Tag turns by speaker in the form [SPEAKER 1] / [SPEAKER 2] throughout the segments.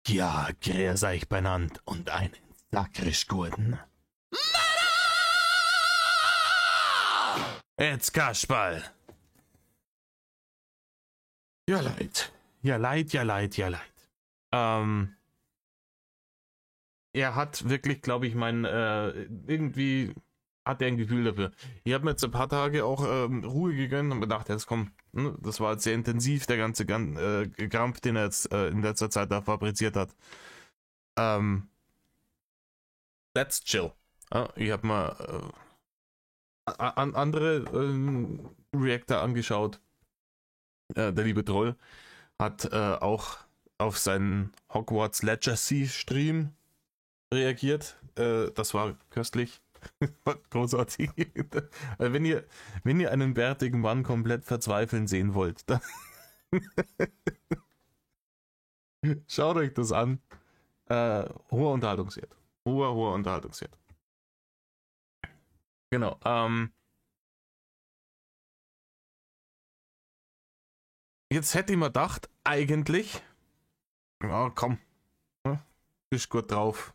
[SPEAKER 1] Ja, grüß euch benannt und einen sakrisch guten. Jetzt Kasperl. Ja, leid. Ja, leid, ja, leid, ja, leid. Er hat wirklich, glaube ich, irgendwie hat er ein Gefühl dafür. Ich habe mir jetzt ein paar Tage auch Ruhe gegönnt und gedacht, jetzt komm, das war jetzt sehr intensiv, der ganze Krampf, den er jetzt in letzter Zeit da fabriziert hat. Let's chill. Ja, ich habe mal andere Reactor angeschaut. Der liebe Troll hat auch auf seinen Hogwarts Legacy Stream reagiert. Das war köstlich. War großartig. wenn ihr einen bärtigen Mann komplett verzweifeln sehen wollt, dann schaut euch das an. Hoher Unterhaltungswert. Hoher Unterhaltungswert. Genau. Jetzt hätte ich mir gedacht, eigentlich, ja komm, bist gut drauf.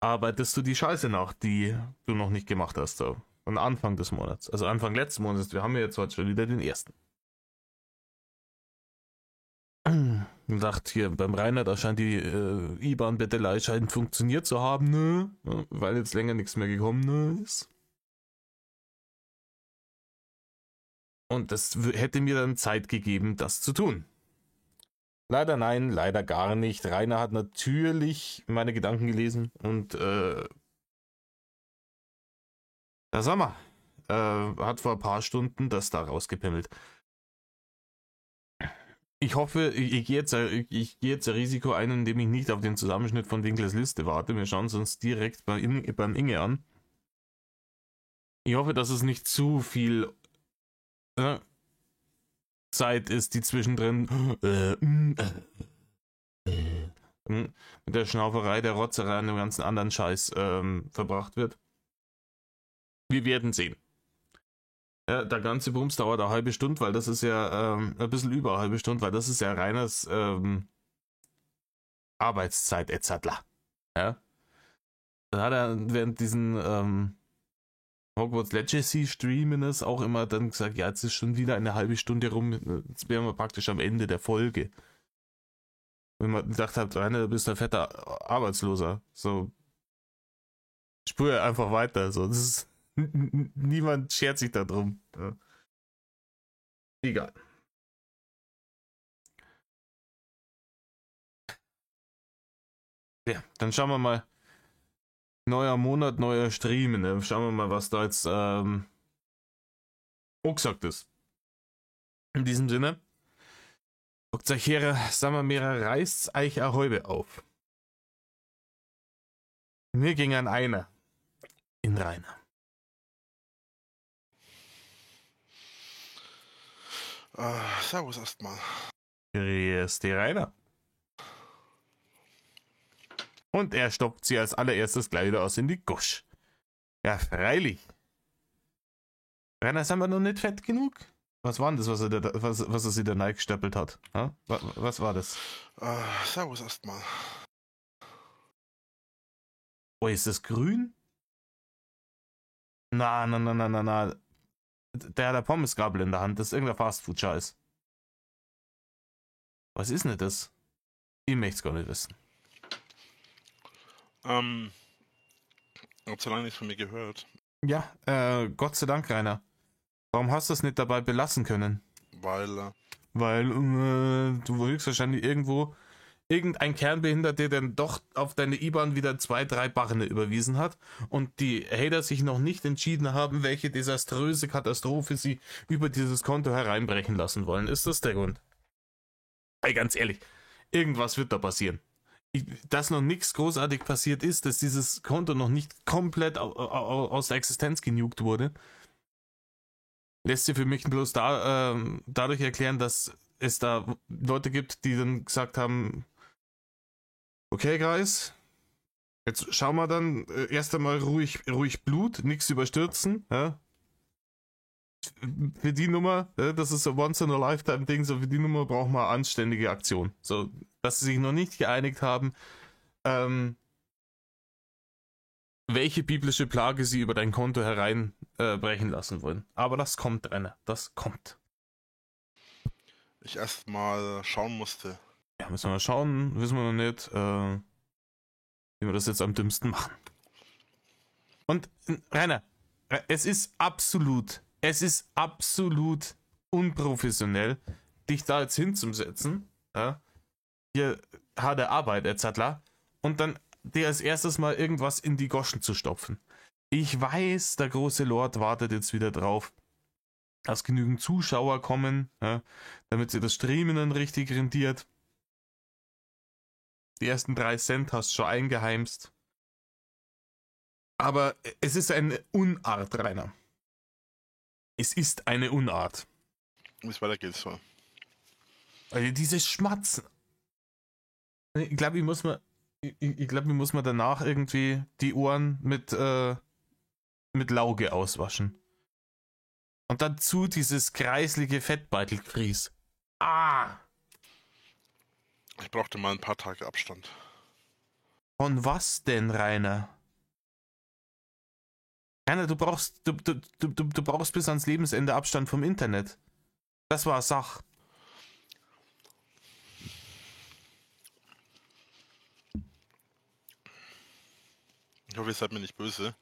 [SPEAKER 1] Arbeitest du die Scheiße nach, die du noch nicht gemacht hast, so. Von Anfang des Monats. Also Anfang letzten Monats. Wir haben ja jetzt heute schon wieder den ersten. Ich dachte hier beim Rainer, da scheint die IBAN-Bettelei funktioniert zu haben, ne? Weil jetzt länger nichts mehr gekommen ist. Und das hätte mir dann Zeit gegeben, das zu tun. Leider nein, leider gar nicht. Rainer hat natürlich meine Gedanken gelesen und da sagen wir, hat vor ein paar Stunden das da rausgepimmelt. Ich hoffe, ich gehe jetzt ein Risiko ein, indem ich nicht auf den Zusammenschnitt von Winkles Liste warte. Wir schauen es uns direkt beim Inge an. Ich hoffe, dass es nicht zu viel Zeit ist, die zwischendrin mit der Schnauferei, der Rotzerei und dem ganzen anderen Scheiß verbracht wird. Wir werden sehen. Der ganze Bums dauert eine halbe Stunde, weil das ist ja ein bisschen über eine halbe Stunde, weil das ist ja reines Arbeitszeit etc. Ja? Dann hat er während diesen Hogwarts Legacy Streamen ist auch immer dann gesagt, ja, jetzt ist schon wieder eine halbe Stunde rum, jetzt wären wir praktisch am Ende der Folge. Wenn man gedacht hat, Rainer, du bist ein fetter Arbeitsloser, so spür einfach weiter, so, das ist, niemand schert sich da drum. Ja. Egal. Ja, dann schauen wir mal. Neuer Monat, neuer Stream. Ne? Schauen wir mal, was da jetzt auch gesagt ist. In diesem Sinne, guckt euch her, sagen wir mir, reißt euch eine Häube auf. Mir ging an einer in Rainer.
[SPEAKER 2] Servus erstmal.
[SPEAKER 1] Grüß die Rainer. Und er stoppt sie als allererstes gleich wieder aus in die Gusch. Ja, freilich. Rainer, sind wir noch nicht fett genug? Was war denn das, was er sich da reingestempelt hat? Ha? Was war das?
[SPEAKER 2] Servus erstmal.
[SPEAKER 1] Oh, ist das grün? Na. Der hat eine Pommesgabel in der Hand. Das ist irgendein Fastfood-Scheiß. Was ist denn das? Ich möchte es gar nicht wissen.
[SPEAKER 2] Hab so lange nichts von mir gehört.
[SPEAKER 1] Ja, Gott sei Dank, Rainer. Warum hast du es nicht dabei belassen können?
[SPEAKER 2] Weil
[SPEAKER 1] du höchstwahrscheinlich irgendein Kernbehinderter, der dann doch auf deine IBAN wieder 2, 3 Barne überwiesen hat und die Hater sich noch nicht entschieden haben, welche desaströse Katastrophe sie über dieses Konto hereinbrechen lassen wollen. Ist das der Grund? Ey, ganz ehrlich, irgendwas wird da passieren. Dass noch nichts großartig passiert ist, dass dieses Konto noch nicht komplett aus der Existenz genugt wurde, lässt sich für mich bloß dadurch erklären, dass es da Leute gibt, die dann gesagt haben, okay, Guys, jetzt schauen wir dann erst einmal ruhig Blut, nichts überstürzen, ja? für die Nummer, das ist so Once-in-a-Lifetime-Ding, so für die Nummer brauchen wir anständige Aktion. So, dass sie sich noch nicht geeinigt haben, welche biblische Plage sie über dein Konto hereinbrechen lassen wollen. Aber das kommt, Rainer, das kommt.
[SPEAKER 2] Ich erst mal schauen musste.
[SPEAKER 1] Ja, müssen wir mal schauen, wissen wir noch nicht, wie wir das jetzt am dümmsten machen. Und, Rainer, es ist absolut unprofessionell, dich da jetzt hinzusetzen, ja, hier harte Arbeit etc. und dann dir als erstes mal irgendwas in die Goschen zu stopfen. Ich weiß, der große Lord wartet jetzt wieder drauf, dass genügend Zuschauer kommen, ja, damit sie das Streamen dann richtig rentiert. Die ersten 3 Cent hast du schon eingeheimst. Aber es ist eine Unart, Rainer. Es ist eine Unart.
[SPEAKER 2] Wie es weitergeht soll.
[SPEAKER 1] Also dieses Schmatzen. Ich glaube, ich muss mir danach irgendwie die Ohren mit Lauge auswaschen. Und dazu dieses kreislige Fettbeutelgefries. Ah!
[SPEAKER 2] Ich brauchte mal ein paar Tage Abstand.
[SPEAKER 1] Von was denn, Rainer? Rainer, du brauchst bis ans Lebensende Abstand vom Internet. Das war Sach.
[SPEAKER 2] Ich hoffe, ihr seid mir nicht böse.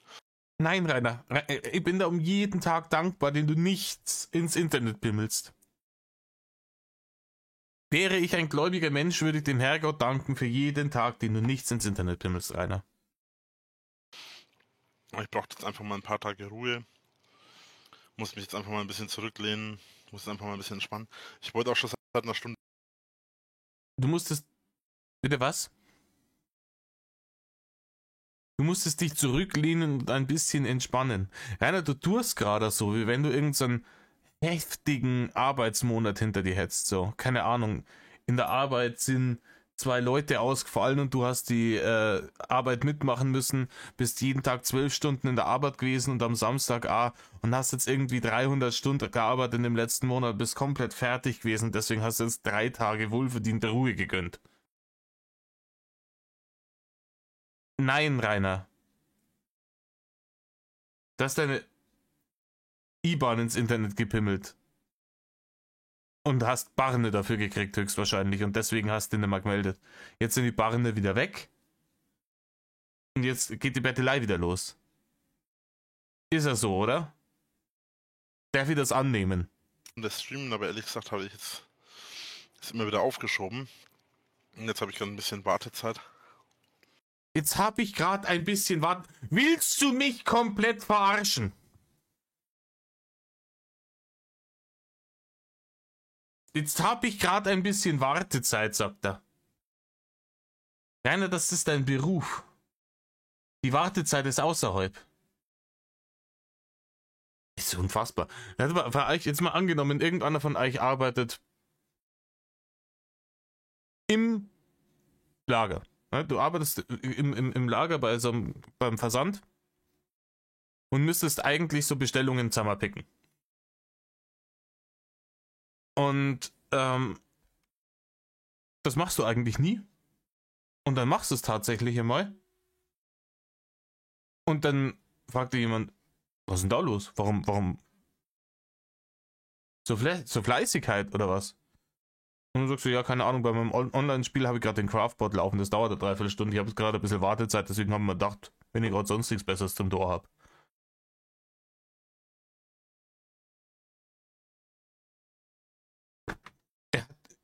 [SPEAKER 1] Nein, Rainer, ich bin da um jeden Tag dankbar, den du nichts ins Internet bimmelst. Wäre ich ein gläubiger Mensch, würde ich dem Herrgott danken für jeden Tag, den du nichts ins Internet bimmelst, Rainer.
[SPEAKER 2] Ich brauchte jetzt einfach mal ein paar Tage Ruhe. Muss mich jetzt einfach mal ein bisschen zurücklehnen. Muss einfach mal ein bisschen entspannen. Ich wollte auch schon seit einer Stunde.
[SPEAKER 1] Du musstest... Bitte was? Du musstest dich zurücklehnen und ein bisschen entspannen. Rainer, du tust gerade so, wie wenn du irgendeinen heftigen Arbeitsmonat hinter dir hättest. So, keine Ahnung. In der Arbeit sind 2 Leute ausgefallen und du hast die Arbeit mitmachen müssen, bist jeden Tag 12 Stunden in der Arbeit gewesen und am Samstag und hast jetzt irgendwie 300 Stunden gearbeitet in dem letzten Monat, bist komplett fertig gewesen, deswegen hast du jetzt 3 Tage wohlverdiente Ruhe gegönnt. Nein, Rainer. Du hast deine IBAN ins Internet gepimmelt. Und hast Barne dafür gekriegt, höchstwahrscheinlich. Und deswegen hast du ihn nicht mehr gemeldet. Jetzt sind die Barne wieder weg. Und jetzt geht die Bettelei wieder los. Ist ja so, oder? Darf ich das annehmen?
[SPEAKER 2] Das Streamen, aber ehrlich gesagt habe ich jetzt ist immer wieder aufgeschoben. Und jetzt habe ich gerade ein bisschen Wartezeit.
[SPEAKER 1] Jetzt habe ich gerade ein bisschen Willst du mich komplett verarschen? Jetzt habe ich gerade ein bisschen Wartezeit, sagt er. Rainer, das ist dein Beruf. Die Wartezeit ist außerhalb. Ist unfassbar. Jetzt mal angenommen, irgendeiner von euch arbeitet im Lager. Du arbeitest im Lager beim Versand und müsstest eigentlich so Bestellungen zusammenpicken. Und das machst du eigentlich nie. Und dann machst du es tatsächlich einmal. Und dann fragt dir jemand, was ist denn da los? Warum so Fleißigkeit oder was? Und dann sagst du, ja, keine Ahnung, bei meinem Online-Spiel habe ich gerade den Craftbot laufen, das dauert eine Dreiviertelstunde, ich habe jetzt gerade ein bisschen Wartezeit, deswegen haben wir gedacht, wenn ich gerade sonst nichts Besseres zum Tor habe.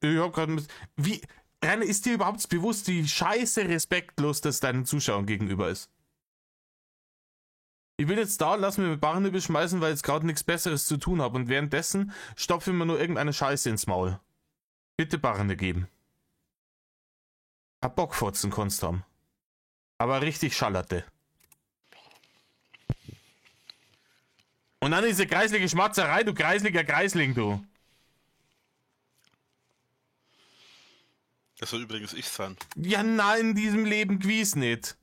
[SPEAKER 1] Ich hab gerade ein bisschen... Wie... Rainer, ist dir überhaupt bewusst, wie scheiße respektlos das deinen Zuschauern gegenüber ist? Ich will jetzt da, lass mich mit Barne beschmeißen, weil ich jetzt gerade nichts Besseres zu tun habe und währenddessen stopfe ich mir nur irgendeine Scheiße ins Maul. Bitte Barne geben. Hab Bockfotzen kannst haben. Aber richtig schallerte. Und dann diese kreislige Schmatzerei, du kreisliger Kreisling, du.
[SPEAKER 2] Das soll übrigens ich sein.
[SPEAKER 1] Ja, nein, in diesem Leben gewiss nicht.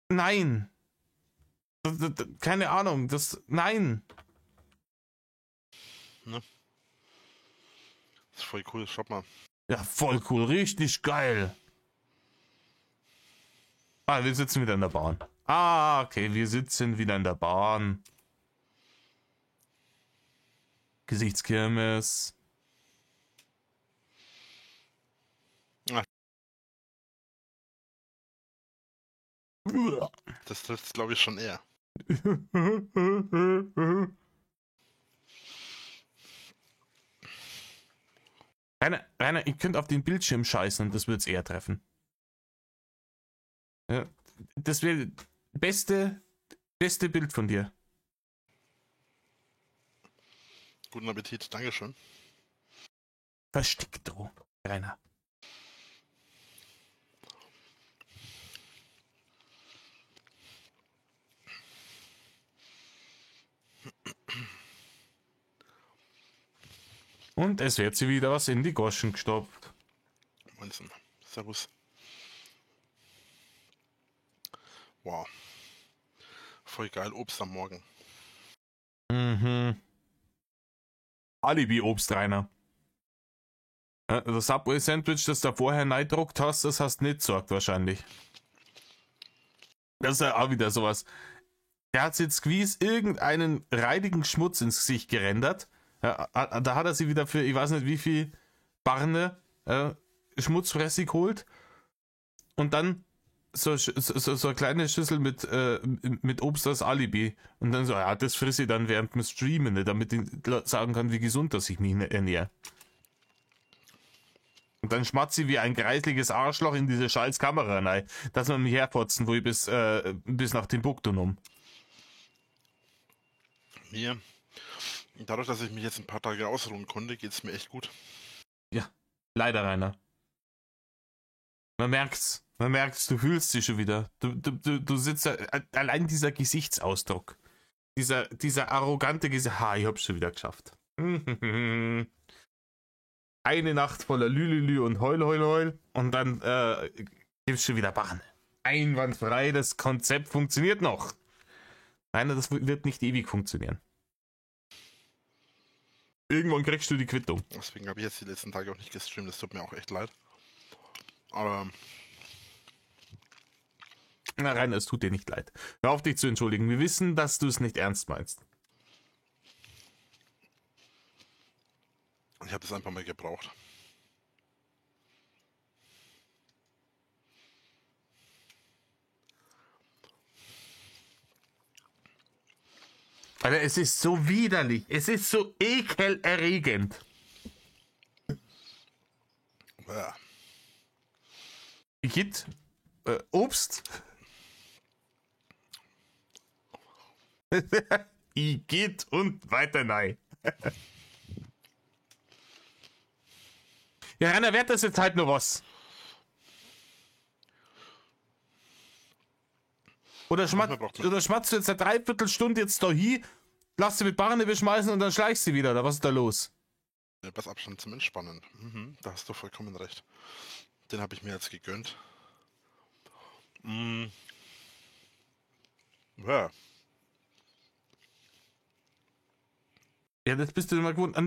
[SPEAKER 1] Nein. Keine Ahnung, nein.
[SPEAKER 2] Ne? Das ist voll cool, schau mal.
[SPEAKER 1] Ja, voll cool, richtig geil. Ah, wir sitzen wieder in der Bahn. Ah, okay, wir sitzen wieder in der Bahn. Gesichtskirmes.
[SPEAKER 2] Das trifft es, glaube ich, schon eher.
[SPEAKER 1] Rainer, ich könnte auf den Bildschirm scheißen und das würde es eher treffen. Ja, das wäre beste Bild von dir.
[SPEAKER 2] Guten Appetit, Dankeschön.
[SPEAKER 1] Versteckt, du, Rainer. Und es wird sie wieder was in die Goschen gestopft.
[SPEAKER 2] Moinsen. Servus. Wow. Voll geil, Obst am Morgen.
[SPEAKER 1] Mhm. Alibi-Obst, Rainer. Das Subway-Sandwich, das du vorher neidruckt hast, das hast nicht gesagt wahrscheinlich. Das ist ja auch wieder sowas. Der hat jetzt gewiss irgendeinen reidigen Schmutz ins Gesicht gerendert. Ja, da hat er sie wieder für, ich weiß nicht wie viel Barne schmutzfressig geholt. Und dann so eine kleine Schüssel mit Obst als Alibi. Und dann so, ja, das friss ich dann während dem Streamen, damit ich sagen kann, wie gesund dass ich mich ernähre. Und dann schmatzt sie wie ein greisliches Arschloch in diese scheiß Kamera rein, dass man mich herfotzen, wo ich bis nach Timbuktu um.
[SPEAKER 2] Mir, dadurch, dass ich mich jetzt ein paar Tage ausruhen konnte, geht es mir echt gut.
[SPEAKER 1] Ja, leider, Rainer. Man merkt's, du fühlst sie schon wieder. Du sitzt da, allein dieser Gesichtsausdruck. Dieser arrogante Gesicht. Ich hab's schon wieder geschafft. Eine Nacht voller Lülülü und Heul. Und dann gibt's schon wieder Bahn. Einwandfrei, das Konzept funktioniert noch. Nein, das wird nicht ewig funktionieren. Irgendwann kriegst du die Quittung.
[SPEAKER 2] Deswegen habe ich jetzt die letzten Tage auch nicht gestreamt, das tut mir auch echt leid. Aber...
[SPEAKER 1] Na Rainer, es tut dir nicht leid. Hör auf, dich zu entschuldigen. Wir wissen, dass du es nicht ernst meinst.
[SPEAKER 2] Ich habe das einfach mal gebraucht.
[SPEAKER 1] Alter, es ist so widerlich. Es ist so ekelerregend.
[SPEAKER 2] Ja.
[SPEAKER 1] Igitt, Obst. Igitt und weiter nein. Ja, Rainer, wird das jetzt halt nur was? Oder schmatzt du jetzt eine Dreiviertelstunde jetzt da hin, lass sie mit Barne beschmeißen und dann schleichst du wieder, oder was ist da los?
[SPEAKER 2] Etwas Abstand zum Entspannen. Da hast du vollkommen recht. Den habe ich mir jetzt gegönnt. Ja.
[SPEAKER 1] Ja, das bist du immer gewohnt.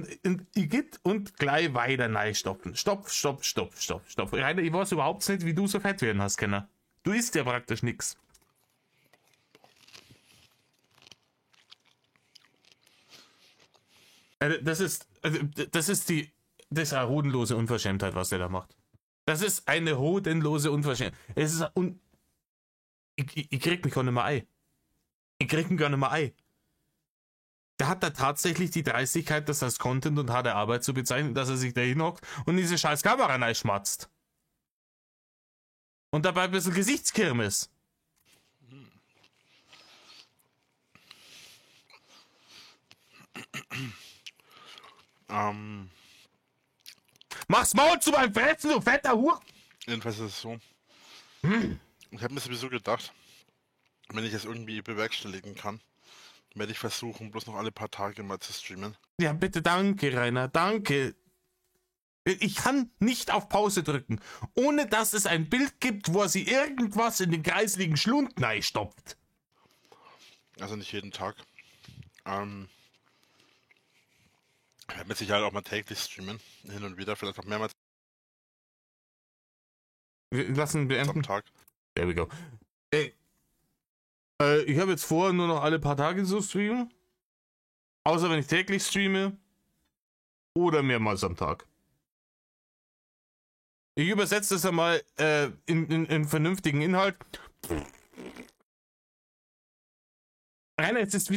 [SPEAKER 1] Igitt und gleich weiter nein stoppen. Stopp. Rainer, ich weiß überhaupt nicht, wie du so fett werden hast, Kenner. Du isst ja praktisch nix. Das ist eine hodenlose Unverschämtheit, was der da macht. Das ist eine hodenlose Unverschämtheit. Es ist ich krieg mich gar nicht mehr ein. Der hat da tatsächlich die Dreistigkeit, das als Content und harte Arbeit zu bezeichnen, dass er sich da hinhockt und diese scheiß Kamera reinschmatzt. Und dabei ein bisschen Gesichtskirmes. Mach's Maul zu meinem Fressen, du fetter Hure!
[SPEAKER 2] Jedenfalls ist es so. Ich habe mir sowieso gedacht, wenn ich es irgendwie bewerkstelligen kann, werde ich versuchen, bloß noch alle paar Tage mal zu streamen.
[SPEAKER 1] Ja, bitte, danke, Rainer, danke. Ich kann nicht auf Pause drücken, ohne dass es ein Bild gibt, wo er sie irgendwas in den kreisligen Schlund stopft.
[SPEAKER 2] Also nicht jeden Tag. Ich werde mit Sicherheit auch mal täglich streamen. Hin und wieder, vielleicht auch mehrmals
[SPEAKER 1] Wir lassen
[SPEAKER 2] am
[SPEAKER 1] beenden.
[SPEAKER 2] Tag.
[SPEAKER 1] There we go. Ich habe jetzt vor, nur noch alle paar Tage zu streamen. Außer wenn ich täglich streame. Oder mehrmals am Tag. Ich übersetze das einmal in vernünftigen Inhalt. Rainer, es ist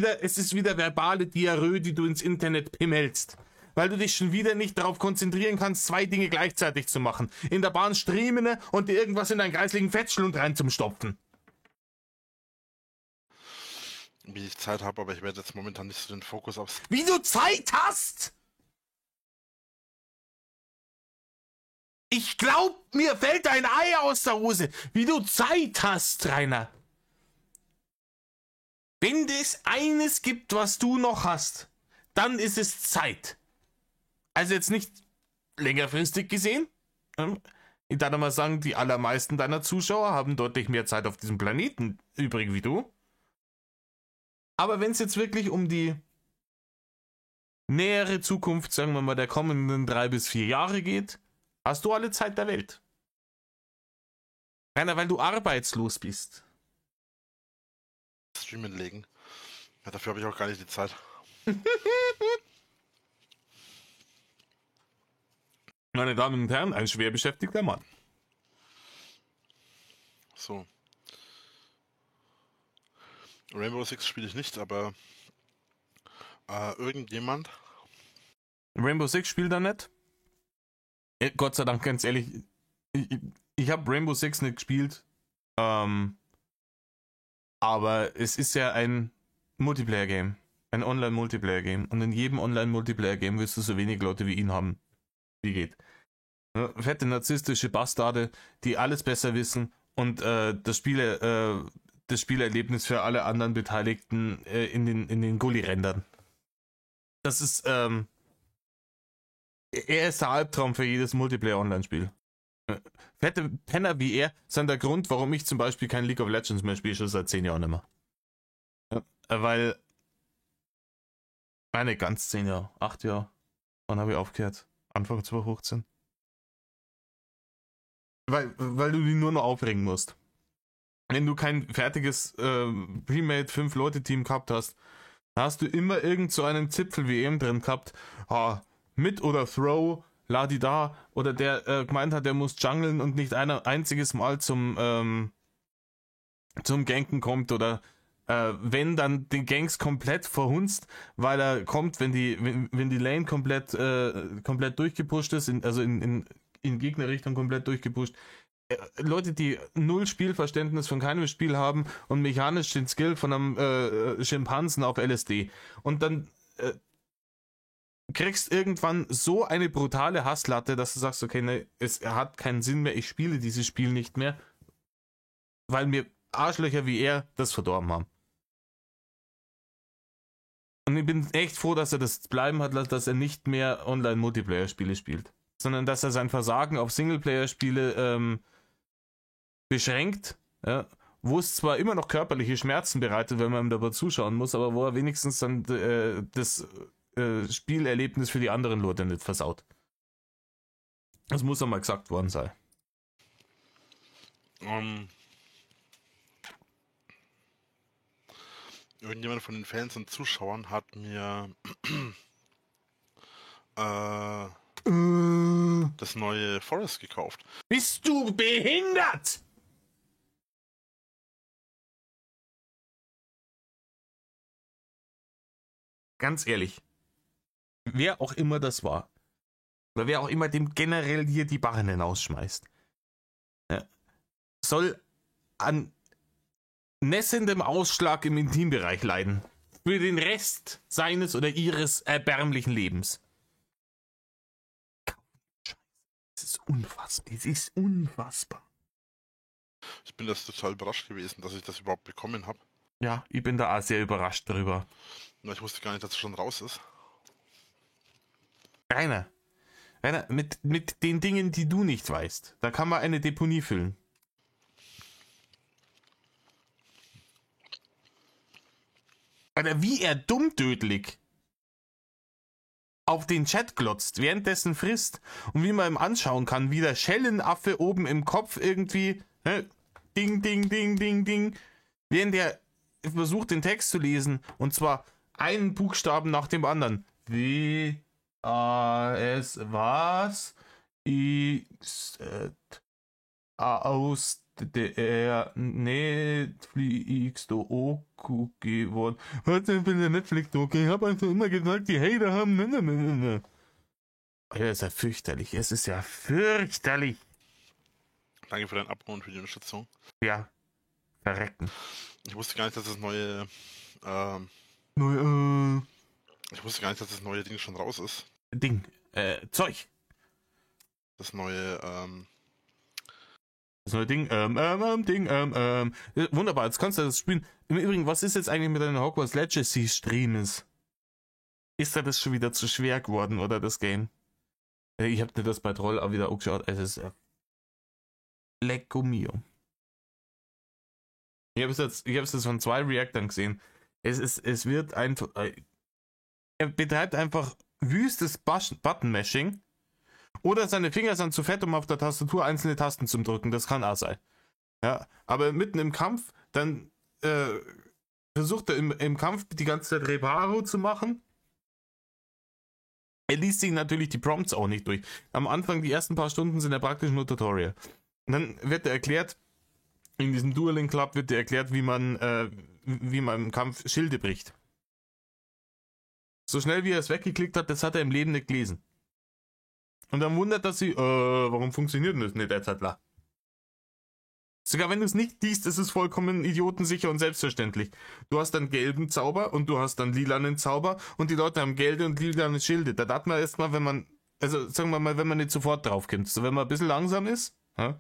[SPEAKER 1] wieder verbale Diarrhoe, die du ins Internet pimmelst. Weil du dich schon wieder nicht darauf konzentrieren kannst, zwei Dinge gleichzeitig zu machen. In der Bahn streamen und dir irgendwas in deinen kreisligen Fettschlund reinzustopfen.
[SPEAKER 2] Wie ich Zeit habe, aber ich werde jetzt momentan nicht so den Fokus aufs...
[SPEAKER 1] Wie du Zeit hast! Ich glaub, mir fällt ein Ei aus der Hose. Wie du Zeit hast, Rainer. Wenn es eines gibt, was du noch hast, dann ist es Zeit. Also jetzt nicht längerfristig gesehen. Ich darf mal sagen, die allermeisten deiner Zuschauer haben deutlich mehr Zeit auf diesem Planeten übrig wie du. Aber wenn es jetzt wirklich um die nähere Zukunft, sagen wir mal, der kommenden 3 bis 4 Jahre geht, hast du alle Zeit der Welt. Rainer, weil du arbeitslos bist.
[SPEAKER 2] Streamen legen. Ja, dafür habe ich auch gar nicht die Zeit.
[SPEAKER 1] Meine Damen und Herren, ein schwer beschäftigter Mann.
[SPEAKER 2] So. Rainbow Six spiele ich nicht, aber irgendjemand...
[SPEAKER 1] Rainbow Six spielt er nicht. Gott sei Dank, ganz ehrlich, ich habe Rainbow Six nicht gespielt. Aber es ist ja ein Multiplayer-Game. Ein Online-Multiplayer-Game. Und in jedem Online-Multiplayer-Game wirst du so wenig Leute wie ihn haben, wie geht. Fette narzisstische Bastarde, die alles besser wissen und das Spielerlebnis für alle anderen Beteiligten in den Gully rendern. Das ist, er ist der Albtraum für jedes Multiplayer-Online-Spiel. Fette Penner wie er sind der Grund, warum ich zum Beispiel kein League of Legends mehr spiele, schon seit 10 Jahren nicht mehr. Weil, nicht ganz 10 Jahre, 8 Jahre, wann habe ich aufgehört? Anfang 2015. Weil du dich nur noch aufregen musst. Wenn du kein fertiges Premade 5-Leute-Team gehabt hast, hast du immer irgend so einen Zipfel wie eben drin gehabt, mit oder Throw, Ladi da, oder der gemeint hat, der muss jungeln und nicht ein einziges Mal zum Ganken kommt, oder wenn dann die Gangs komplett verhunzt, weil er kommt, wenn die Lane komplett durchgepusht ist, in Gegnerrichtung komplett durchgepusht. Leute, die null Spielverständnis von keinem Spiel haben und mechanisch den Skill von einem Schimpansen auf LSD. Und dann kriegst irgendwann so eine brutale Hasslatte, dass du sagst, okay, ne, es hat keinen Sinn mehr, ich spiele dieses Spiel nicht mehr, weil mir Arschlöcher wie er das verdorben haben. Und ich bin echt froh, dass er das bleiben hat, dass er nicht mehr Online-Multiplayer-Spiele spielt, sondern dass er sein Versagen auf Singleplayer-Spiele beschränkt, ja, wo es zwar immer noch körperliche Schmerzen bereitet, wenn man ihm dabei zuschauen muss, aber wo er wenigstens dann das Spielerlebnis für die anderen Leute nicht versaut. Das muss einmal gesagt worden sein.
[SPEAKER 2] Irgendjemand von den Fans und Zuschauern hat mir das neue Forest gekauft.
[SPEAKER 1] Bist du behindert? Ganz ehrlich, wer auch immer das war, oder wer auch immer dem generell hier die Barren hinausschmeißt, soll an nässendem Ausschlag im Intimbereich leiden. Für den Rest seines oder ihres erbärmlichen Lebens. Es ist unfassbar. Es ist unfassbar.
[SPEAKER 2] Ich bin das total überrascht gewesen, dass ich das überhaupt bekommen habe.
[SPEAKER 1] Ja, ich bin da auch sehr überrascht drüber.
[SPEAKER 2] Ich wusste gar nicht, dass es schon raus ist.
[SPEAKER 1] Rainer, mit den Dingen, die du nicht weißt, da kann man eine Deponie füllen. Alter, wie er dummdödelig auf den Chat glotzt, währenddessen frisst und wie man ihm anschauen kann, wie der Schellenaffe oben im Kopf irgendwie ding, ding, ding, ding, ding, während er versucht, den Text zu lesen, und zwar einen Buchstaben nach dem anderen. W, A, S, was? X, aus der Netflix Doku geworden. Heute bin der Netflix Doku. Ich habe einfach immer gesagt, die Hater haben. Ja, ist ja fürchterlich. Es ist ja fürchterlich.
[SPEAKER 2] Danke für dein Abo und für die Unterstützung.
[SPEAKER 1] Ja, verrecken.
[SPEAKER 2] Ich wusste gar nicht, dass das neue. Ich wusste gar nicht, dass das neue Ding schon raus ist.
[SPEAKER 1] Zeug.
[SPEAKER 2] Das neue,
[SPEAKER 1] Das neue Ding, wunderbar, jetzt kannst du das spielen. Im Übrigen, was ist jetzt eigentlich mit deinen Hogwarts Legacy Streams? Ist da das schon wieder zu schwer geworden, oder das Game? Ich hab dir das bei Troll auch wieder angeschaut. Es ist Lecco mio. Ich habe es jetzt von 2 Reactern gesehen. Es wird einfach. Er betreibt einfach wüstes Button-Mashing. Oder seine Finger sind zu fett, um auf der Tastatur einzelne Tasten zu drücken. Das kann auch sein. Ja, aber mitten im Kampf, dann versucht er im Kampf die ganze Zeit Reparo zu machen. Er liest sich natürlich die Prompts auch nicht durch. Am Anfang, die ersten paar Stunden sind ja praktisch nur Tutorial. Und dann wird er erklärt, in diesem Dueling Club wird er erklärt, wie man im Kampf Schilde bricht. So schnell wie er es weggeklickt hat, das hat er im Leben nicht gelesen. Und dann wundert er sich, warum funktioniert denn das nicht, Erzadler? Sogar wenn du es nicht liest, ist es vollkommen idiotensicher und selbstverständlich. Du hast dann gelben Zauber und du hast dann lilanen Zauber und die Leute haben gelbe und lilane Schilde. Da darf man erstmal, wenn man nicht sofort draufkommt, so wenn man ein bisschen langsam ist, ja,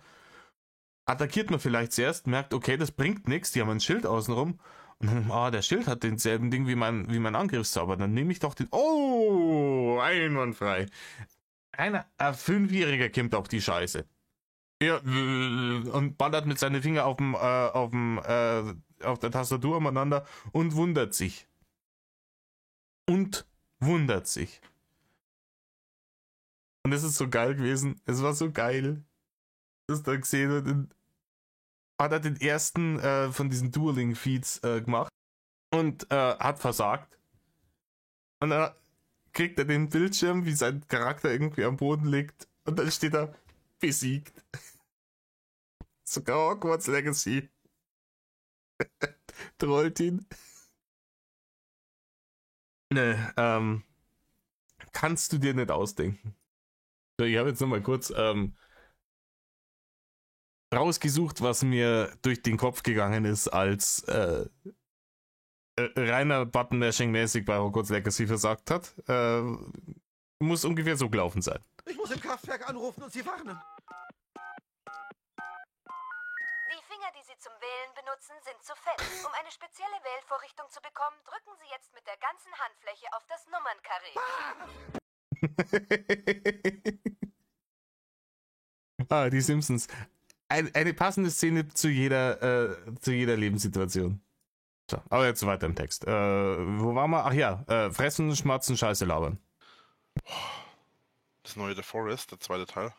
[SPEAKER 1] attackiert man vielleicht zuerst, merkt, okay, das bringt nichts, die haben ein Schild außenrum. Und dann, der Schild hat denselben Ding wie mein Angriffszauber. Dann nehme ich doch den. Oh, einwandfrei. Ein 5-Jähriger kommt auf die Scheiße. Ja, und ballert mit seinen Fingern auf der Tastatur umeinander und wundert sich. Und es ist so geil gewesen. Es war so geil. Das da gesehen hat er den ersten von diesen Dueling-Feeds gemacht und hat versagt. Und dann kriegt er den Bildschirm, wie sein Charakter irgendwie am Boden liegt, und dann steht er besiegt. Sogar Hogwarts Legacy trollt ihn. Ne, kannst du dir nicht ausdenken. So, ich habe jetzt nochmal kurz rausgesucht, was mir durch den Kopf gegangen ist, als reiner Button-Mashing-mäßig bei Hogwarts Legacy versagt hat. Muss ungefähr so gelaufen sein.
[SPEAKER 3] Ich muss im Kraftwerk anrufen und sie warnen.
[SPEAKER 4] Die Finger, die Sie zum Wählen benutzen, sind zu fett. Um eine spezielle Wählvorrichtung zu bekommen, drücken Sie jetzt mit der ganzen Handfläche auf das Nummernkarree.
[SPEAKER 1] Die Simpsons. Eine passende Szene zu jeder Lebenssituation. So, aber jetzt weiter im Text. Wo waren wir? Ach ja, fressen, schmatzen, Scheiße labern.
[SPEAKER 2] das neue The Forest, der zweite Teil.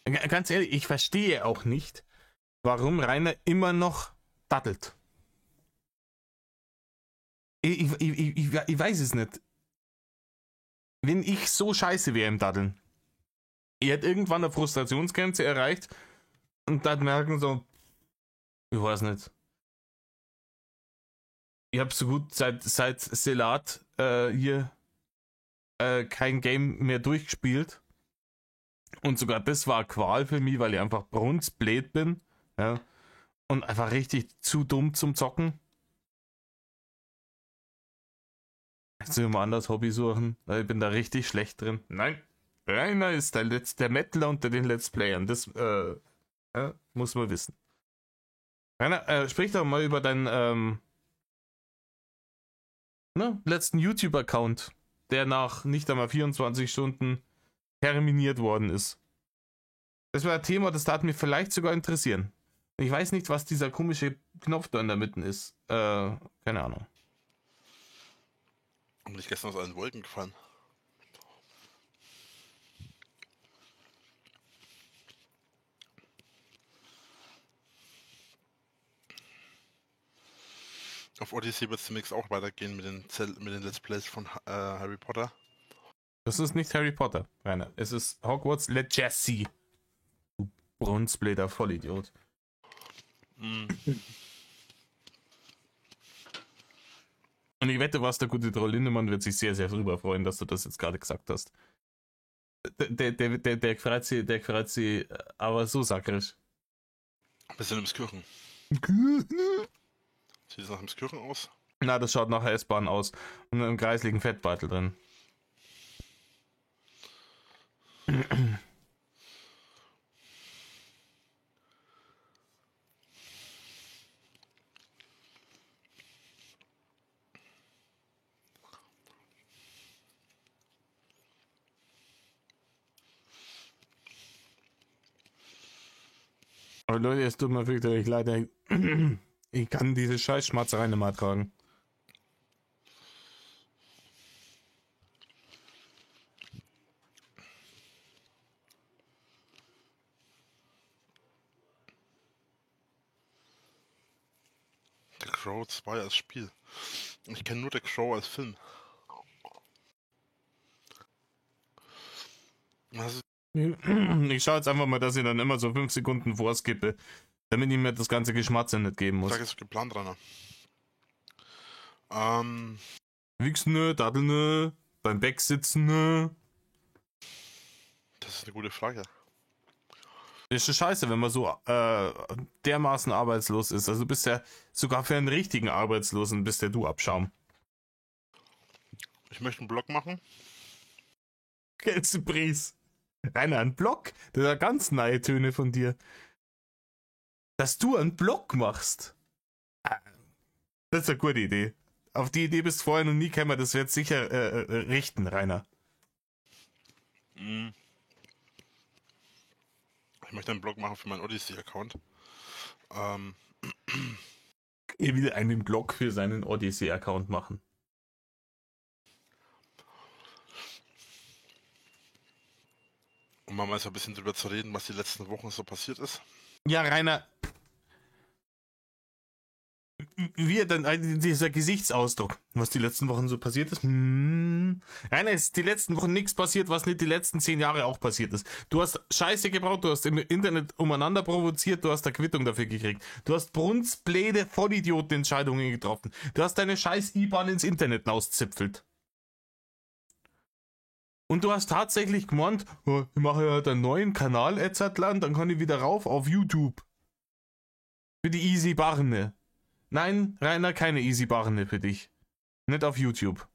[SPEAKER 1] Ganz ehrlich, ich verstehe auch nicht, warum Rainer immer noch dattelt. Ich weiß es nicht. Wenn ich so scheiße wäre im Daddeln, ich hätte irgendwann eine Frustrationsgrenze erreicht und dann merken so, ich weiß nicht. Ich habe so gut seit Selat hier kein Game mehr durchgespielt. Und sogar das war Qual für mich, weil ich einfach brunzblöd bin. Ja, und einfach richtig zu dumm zum Zocken. Jetzt will ich mal anders Hobby suchen, weil ich bin da richtig schlecht drin. Nein, Rainer ist der Mettler unter den Let's Playern. Das muss man wissen. Rainer, sprich doch mal über deinen letzten YouTube-Account, der nach nicht einmal 24 Stunden terminiert worden ist. Das wäre ein Thema, das darf mich vielleicht sogar interessieren. Ich weiß nicht, was dieser komische Knopf da in der Mitte ist. Keine Ahnung.
[SPEAKER 2] Und bin ich gestern aus allen Wolken gefallen. Auf Odyssey wird es demnächst auch weitergehen mit den Let's Plays von Harry Potter.
[SPEAKER 1] Das ist nicht Harry Potter, Rainer. Es ist Hogwarts Legacy. Du Brunzbläder Vollidiot.
[SPEAKER 2] Mm.
[SPEAKER 1] Und ich wette, was der gute Troll Lindemann wird sich sehr, sehr drüber freuen, dass du das jetzt gerade gesagt hast. Der freut sich, aber so sakrisch.
[SPEAKER 2] Bisschen im Skirchen. Sieht es nach dem Skirchen aus?
[SPEAKER 1] Na, das schaut nach der S-Bahn aus. Und einem kreisligen Fettbeutel drin. Aber Leute, es tut mir wirklich leid. Ich kann diese Scheißschmatzerei nicht mehr tragen.
[SPEAKER 2] The Crow 2 als Spiel. Ich kenne nur The Crow als Film. Was ist
[SPEAKER 1] Ich schaue jetzt einfach mal, dass ich dann immer so 5 Sekunden vorskippe, damit ich mir das ganze Geschmatze nicht geben muss.
[SPEAKER 2] Tag ist geplant, Rainer?
[SPEAKER 1] Wichs nö, Daddel nö, beim Beck sitzen nö.
[SPEAKER 2] Das ist eine gute Frage.
[SPEAKER 1] Ist schon scheiße, wenn man so dermaßen arbeitslos ist. Also du bist ja sogar für einen richtigen Arbeitslosen bist ja du Abschaum.
[SPEAKER 2] Ich möchte einen Blog machen.
[SPEAKER 1] Geilste Preis. Rainer, ein Blog? Das sind ganz neue Töne von dir. Dass du einen Blog machst. Das ist eine gute Idee. Auf die Idee bist du vorher noch nie gekommen, das wird sicher richten, Rainer.
[SPEAKER 2] Ich möchte einen Blog machen für meinen Odyssey-Account.
[SPEAKER 1] Er will einen Blog für seinen Odyssey-Account machen.
[SPEAKER 2] Um mal so ein bisschen drüber zu reden, was die letzten Wochen so passiert ist.
[SPEAKER 1] Ja, Rainer. Wie dann dieser Gesichtsausdruck, was die letzten Wochen so passiert ist. Rainer, ist die letzten Wochen nichts passiert, was nicht die letzten 10 Jahre auch passiert ist. Du hast Scheiße gebaut, du hast im Internet umeinander provoziert, du hast eine Quittung dafür gekriegt. Du hast brunzbläde Vollidioten-Entscheidungen getroffen. Du hast deine scheiß IBAN ins Internet auszipfelt. Und du hast tatsächlich gemeint, oh, ich mache ja einen neuen Kanal, Etzertland, dann kann ich wieder rauf auf YouTube. Für die Easy Barne. Nein, Rainer, keine Easy Barne für dich. Nicht auf YouTube.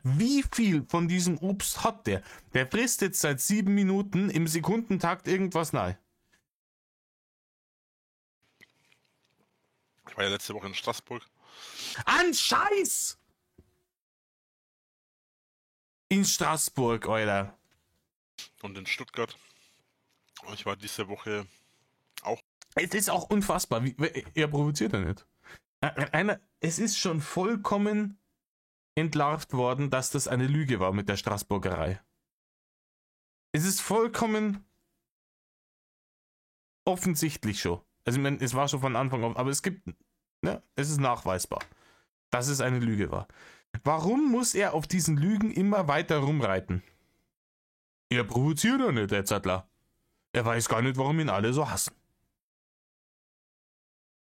[SPEAKER 1] Wie viel von diesem Obst hat der? Der frisst jetzt seit 7 Minuten im Sekundentakt irgendwas nahe.
[SPEAKER 2] Ich war ja letzte Woche in Straßburg.
[SPEAKER 1] An Scheiß! In Straßburg, Alter.
[SPEAKER 2] Und in Stuttgart. Und ich war diese Woche auch.
[SPEAKER 1] Es ist auch unfassbar. Er provoziert ja nicht. Es ist schon vollkommen entlarvt worden, dass das eine Lüge war mit der Straßburgerei. Es ist vollkommen offensichtlich schon. Also ich meine, es war schon von Anfang an, aber es ist nachweisbar, dass es eine Lüge war. Warum muss er auf diesen Lügen immer weiter rumreiten? Er provoziert doch nicht, der Zettler. Er weiß gar nicht, warum ihn alle so hassen.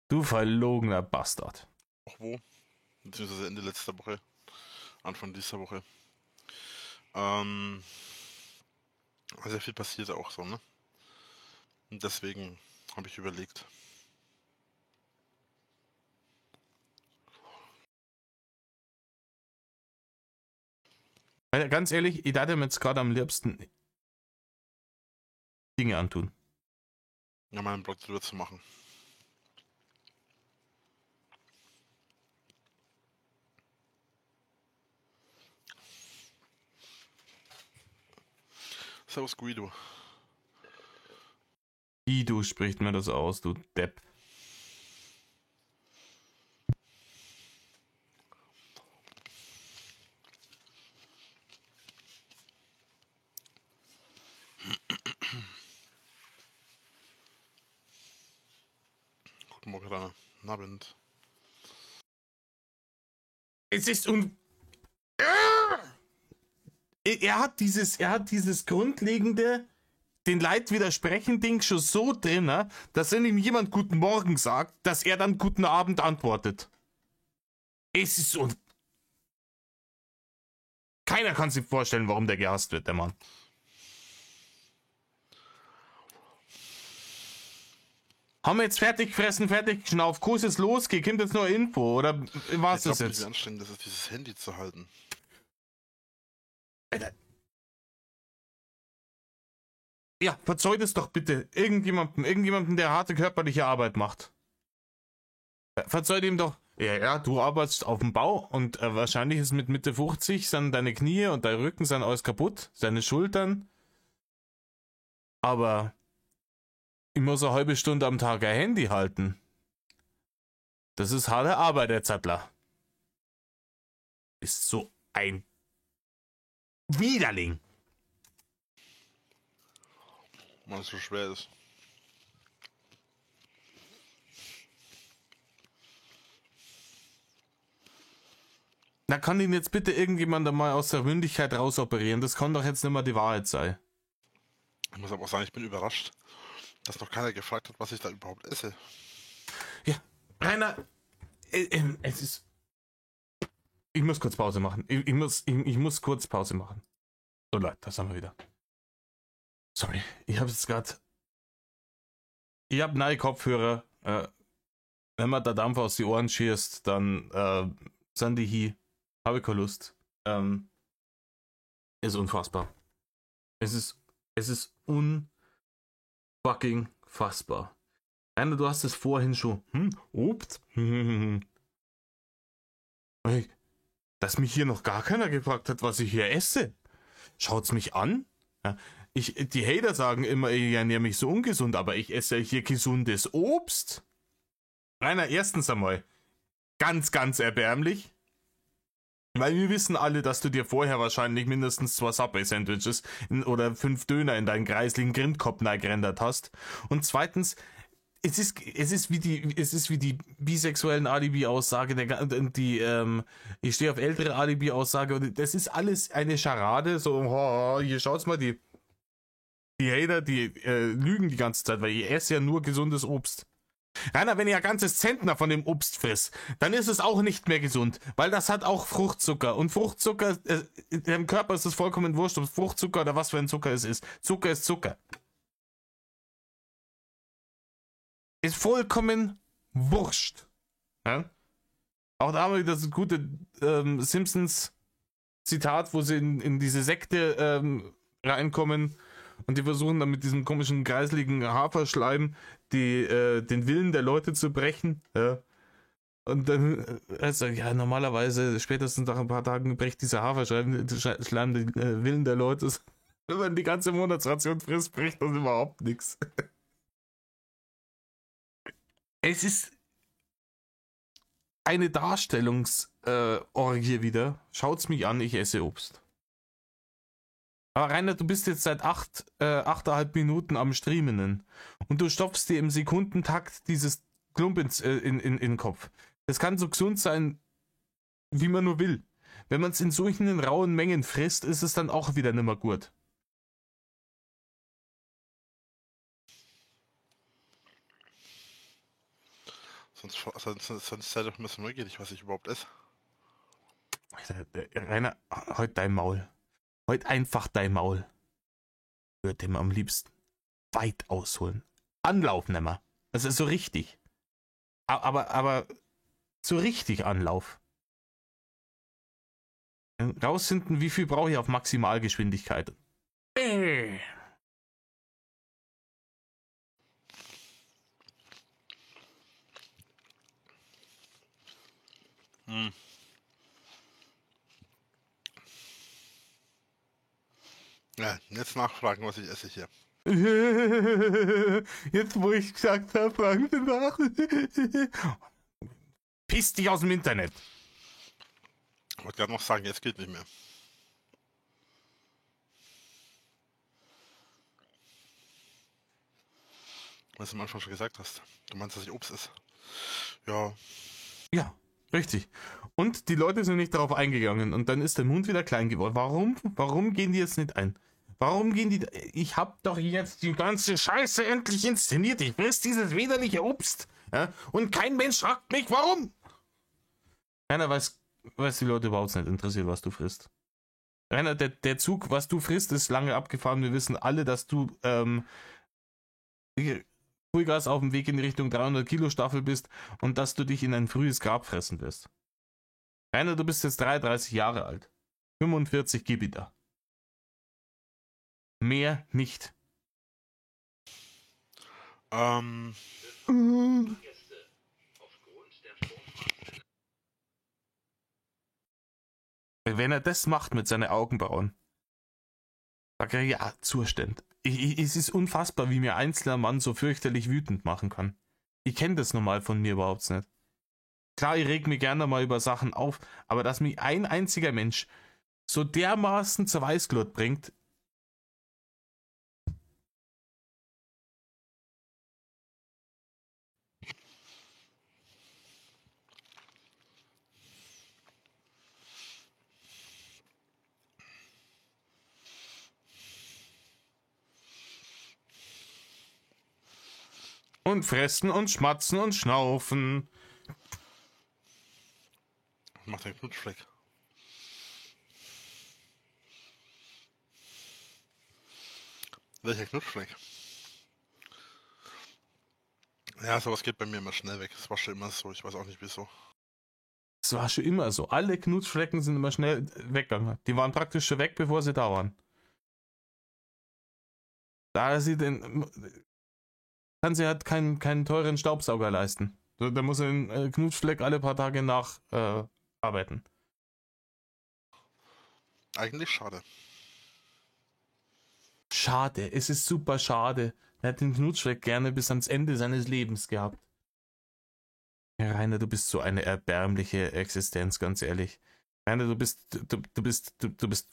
[SPEAKER 1] Du verlogener Bastard.
[SPEAKER 2] Auch wo? Beziehungsweise Ende letzter Woche. Anfang dieser Woche. Sehr viel passiert auch so, ne? Und deswegen habe ich überlegt.
[SPEAKER 1] Weil, ganz ehrlich, ich dachte mir jetzt gerade am liebsten Dinge antun.
[SPEAKER 2] Ja, meinen Blog drüber zu machen. Servus Guido.
[SPEAKER 1] Guido spricht mir das aus, du Depp.
[SPEAKER 2] Guten Morgen, Rainer. Guten Abend.
[SPEAKER 1] Es ist er hat dieses grundlegende, den Leid widersprechen Ding schon so drin, dass wenn ihm jemand Guten Morgen sagt, dass er dann Guten Abend antwortet. Es ist keiner kann sich vorstellen, warum der gehasst wird, der Mann. Haben wir jetzt fertig gefressen, fertig geschnauft, Kurs ist losgeht, kommt jetzt nur Info, oder was ist das
[SPEAKER 2] Wie
[SPEAKER 1] jetzt?
[SPEAKER 2] anstrengend das ist, dieses Handy zu halten.
[SPEAKER 1] Alter. Ja, verzeih das doch bitte irgendjemandem, der harte körperliche Arbeit macht. Verzeih dem doch. Ja, du arbeitest auf dem Bau und wahrscheinlich ist mit Mitte 50 sind deine Knie und dein Rücken sind alles kaputt, deine Schultern. Aber ich muss eine halbe Stunde am Tag ein Handy halten. Das ist harte Arbeit, der Zattler. Ist so ein Widerling.
[SPEAKER 2] Weil es so schwer ist.
[SPEAKER 1] Da kann ihn jetzt bitte irgendjemand mal aus der Mündigkeit rausoperieren. Das kann doch jetzt nicht mehr die Wahrheit sein.
[SPEAKER 2] Ich muss aber auch sagen, ich bin überrascht, dass noch keiner gefragt hat, was ich da überhaupt esse.
[SPEAKER 1] Ja, Rainer, es ist... Ich muss kurz Pause machen. Ich muss kurz Pause machen. So Leute, das haben wir wieder. Sorry, ich habe jetzt gerade... Ich habe neue Kopfhörer. Wenn man der Dampf aus die Ohren schießt, dann sind die hier. Habe ich keine Lust. Ist unfassbar. Es ist unfucking fassbar. Rainer, du hast es vorhin schon. Obst? Hey, dass mich hier noch gar keiner gefragt hat, was ich hier esse. Schaut's mich an? Ja, die Hater sagen immer, ich ernähre mich so ungesund, aber ich esse hier gesundes Obst. Rainer, erstens einmal, ganz, ganz erbärmlich. Weil wir wissen alle, dass du dir vorher wahrscheinlich mindestens 2 Subway-Sandwiches oder 5 Döner in deinen kreislichen Grindkopf gerendert hast. Und zweitens, es ist wie die bisexuellen Alibi-Aussage, ich stehe auf ältere Alibi-Aussage, und das ist alles eine Scharade, so, hier schaut's mal, die Hater, die lügen die ganze Zeit, weil ich esse ja nur gesundes Obst. Rainer, wenn ihr ein ganzes Zentner von dem Obst frisst, dann ist es auch nicht mehr gesund, weil das hat auch Fruchtzucker. Und Fruchtzucker, im Körper ist es vollkommen wurscht, ob es Fruchtzucker oder was für ein Zucker es ist. Zucker ist Zucker. Ist vollkommen wurscht. Ja? Auch da haben wir das gute Simpsons-Zitat, wo sie in diese Sekte reinkommen und die versuchen dann mit diesem komischen, kreisligen Haferschleim den Willen der Leute zu brechen. Ja? Und dann, also, ja, normalerweise, spätestens nach ein paar Tagen, bricht dieser Haferschleim den Willen der Leute. Wenn man die ganze Monatsration frisst, bricht das überhaupt nichts. Es ist eine Darstellungsorgie wieder. Schaut's mich an, ich esse Obst. Aber Rainer, du bist jetzt seit 8,5 Minuten am Streamen und du stopfst dir im Sekundentakt dieses Klump in den Kopf. Das kann so gesund sein, wie man nur will. Wenn man es in solchen rauen Mengen frisst, ist es dann auch wieder nimmer gut.
[SPEAKER 2] Sonst sei doch ein bisschen neugierig, was ich überhaupt esse.
[SPEAKER 1] Rainer, halt dein Maul. Halt einfach dein Maul. Würde ihm am liebsten weit ausholen. Anlauf nimmer. Das ist so richtig. Aber so richtig Anlauf. Rausfinden, wie viel brauche ich auf Maximalgeschwindigkeit.
[SPEAKER 2] Ja, jetzt nachfragen, was ich esse hier.
[SPEAKER 1] Jetzt, wo ich gesagt habe, fragen Sie nach. Piss dich aus dem Internet.
[SPEAKER 2] Ich wollte gerade noch sagen, jetzt geht nicht mehr. Was du am Anfang schon gesagt hast. Du meinst, dass ich Obst esse? Ja.
[SPEAKER 1] Ja, richtig. Und die Leute sind nicht darauf eingegangen und dann ist der Mund wieder klein geworden. Warum? Warum gehen die jetzt nicht ein? Warum gehen die... Ich hab doch jetzt die ganze Scheiße endlich inszeniert. Ich friss dieses widerliche Obst. Ja? Und kein Mensch fragt mich, warum. Keiner weiß die Leute überhaupt nicht interessiert, was du frisst. Rainer, der Zug, was du frisst, ist lange abgefahren. Wir wissen alle, dass du Vollgas auf dem Weg in die Richtung 300 Kilo Staffel bist und dass du dich in ein frühes Grab fressen wirst. Rainer, du bist jetzt 33 Jahre alt. 45 gib ich da. Mehr nicht. Wenn er das macht mit seinen Augenbrauen, sag er ja, Zustand. Es ist unfassbar, wie mir einzelner Mann so fürchterlich wütend machen kann. Ich kenne das normal von mir überhaupt nicht. Klar, ich reg mich gerne mal über Sachen auf, aber dass mich ein einziger Mensch so dermaßen zur Weißglut bringt, und fressen und schmatzen und schnaufen.
[SPEAKER 2] Macht einen Knutschfleck. Welcher Knutschfleck? Ja, sowas geht bei mir immer schnell weg. Das war schon immer so. Ich weiß auch nicht wieso.
[SPEAKER 1] Das war schon immer so. Alle Knutschflecken sind immer schnell weggegangen. Die waren praktisch schon weg, bevor sie da waren. Da sie den... kann sie halt keinen teuren Staubsauger leisten. Da muss ein Knutschfleck alle paar Tage arbeiten.
[SPEAKER 2] Eigentlich schade.
[SPEAKER 1] Schade, es ist super schade. Er hat den Knutschfleck gerne bis ans Ende seines Lebens gehabt. Ja, Rainer, du bist so eine erbärmliche Existenz, ganz ehrlich. Rainer, du bist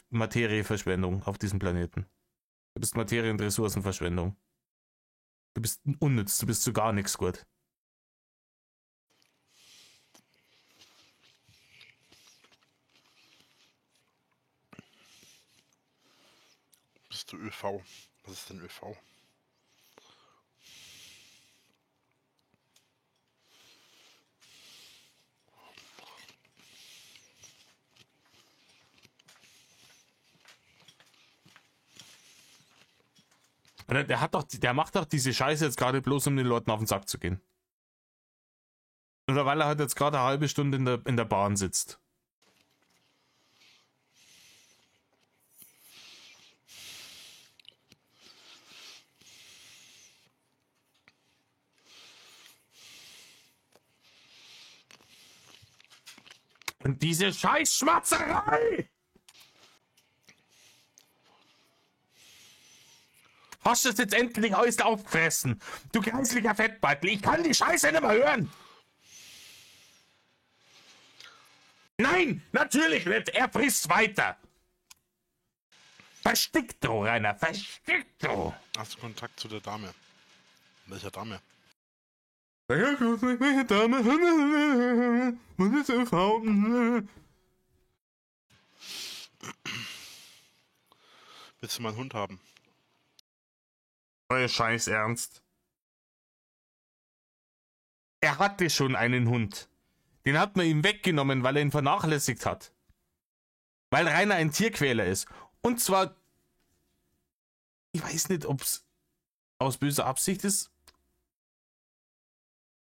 [SPEAKER 1] Materieverschwendung auf diesem Planeten. Du bist Materie- und Ressourcenverschwendung. Du bist unnütz, du bist zu gar nichts gut.
[SPEAKER 2] Bist du ÖV? Was ist denn ÖV?
[SPEAKER 1] Der macht doch diese Scheiße jetzt gerade bloß, um den Leuten auf den Sack zu gehen. Oder weil er halt jetzt gerade eine halbe Stunde in der Bahn sitzt. Und diese Scheißschmatzerei! Hast du es jetzt endlich alles aufgefressen? Du grässlicher Fettbeutel, ich kann die Scheiße nicht mehr hören! Nein, natürlich nicht, er frisst weiter! Verstick du, Rainer, verstick du!
[SPEAKER 2] Hast du Kontakt zu der Dame? Welcher Dame? Willst du mal einen Hund haben?
[SPEAKER 1] Euer Scheiß Ernst. Er hatte schon einen Hund. Den hat man ihm weggenommen, weil er ihn vernachlässigt hat. Weil Rainer ein Tierquäler ist. Und zwar, ich weiß nicht, ob es aus böser Absicht ist,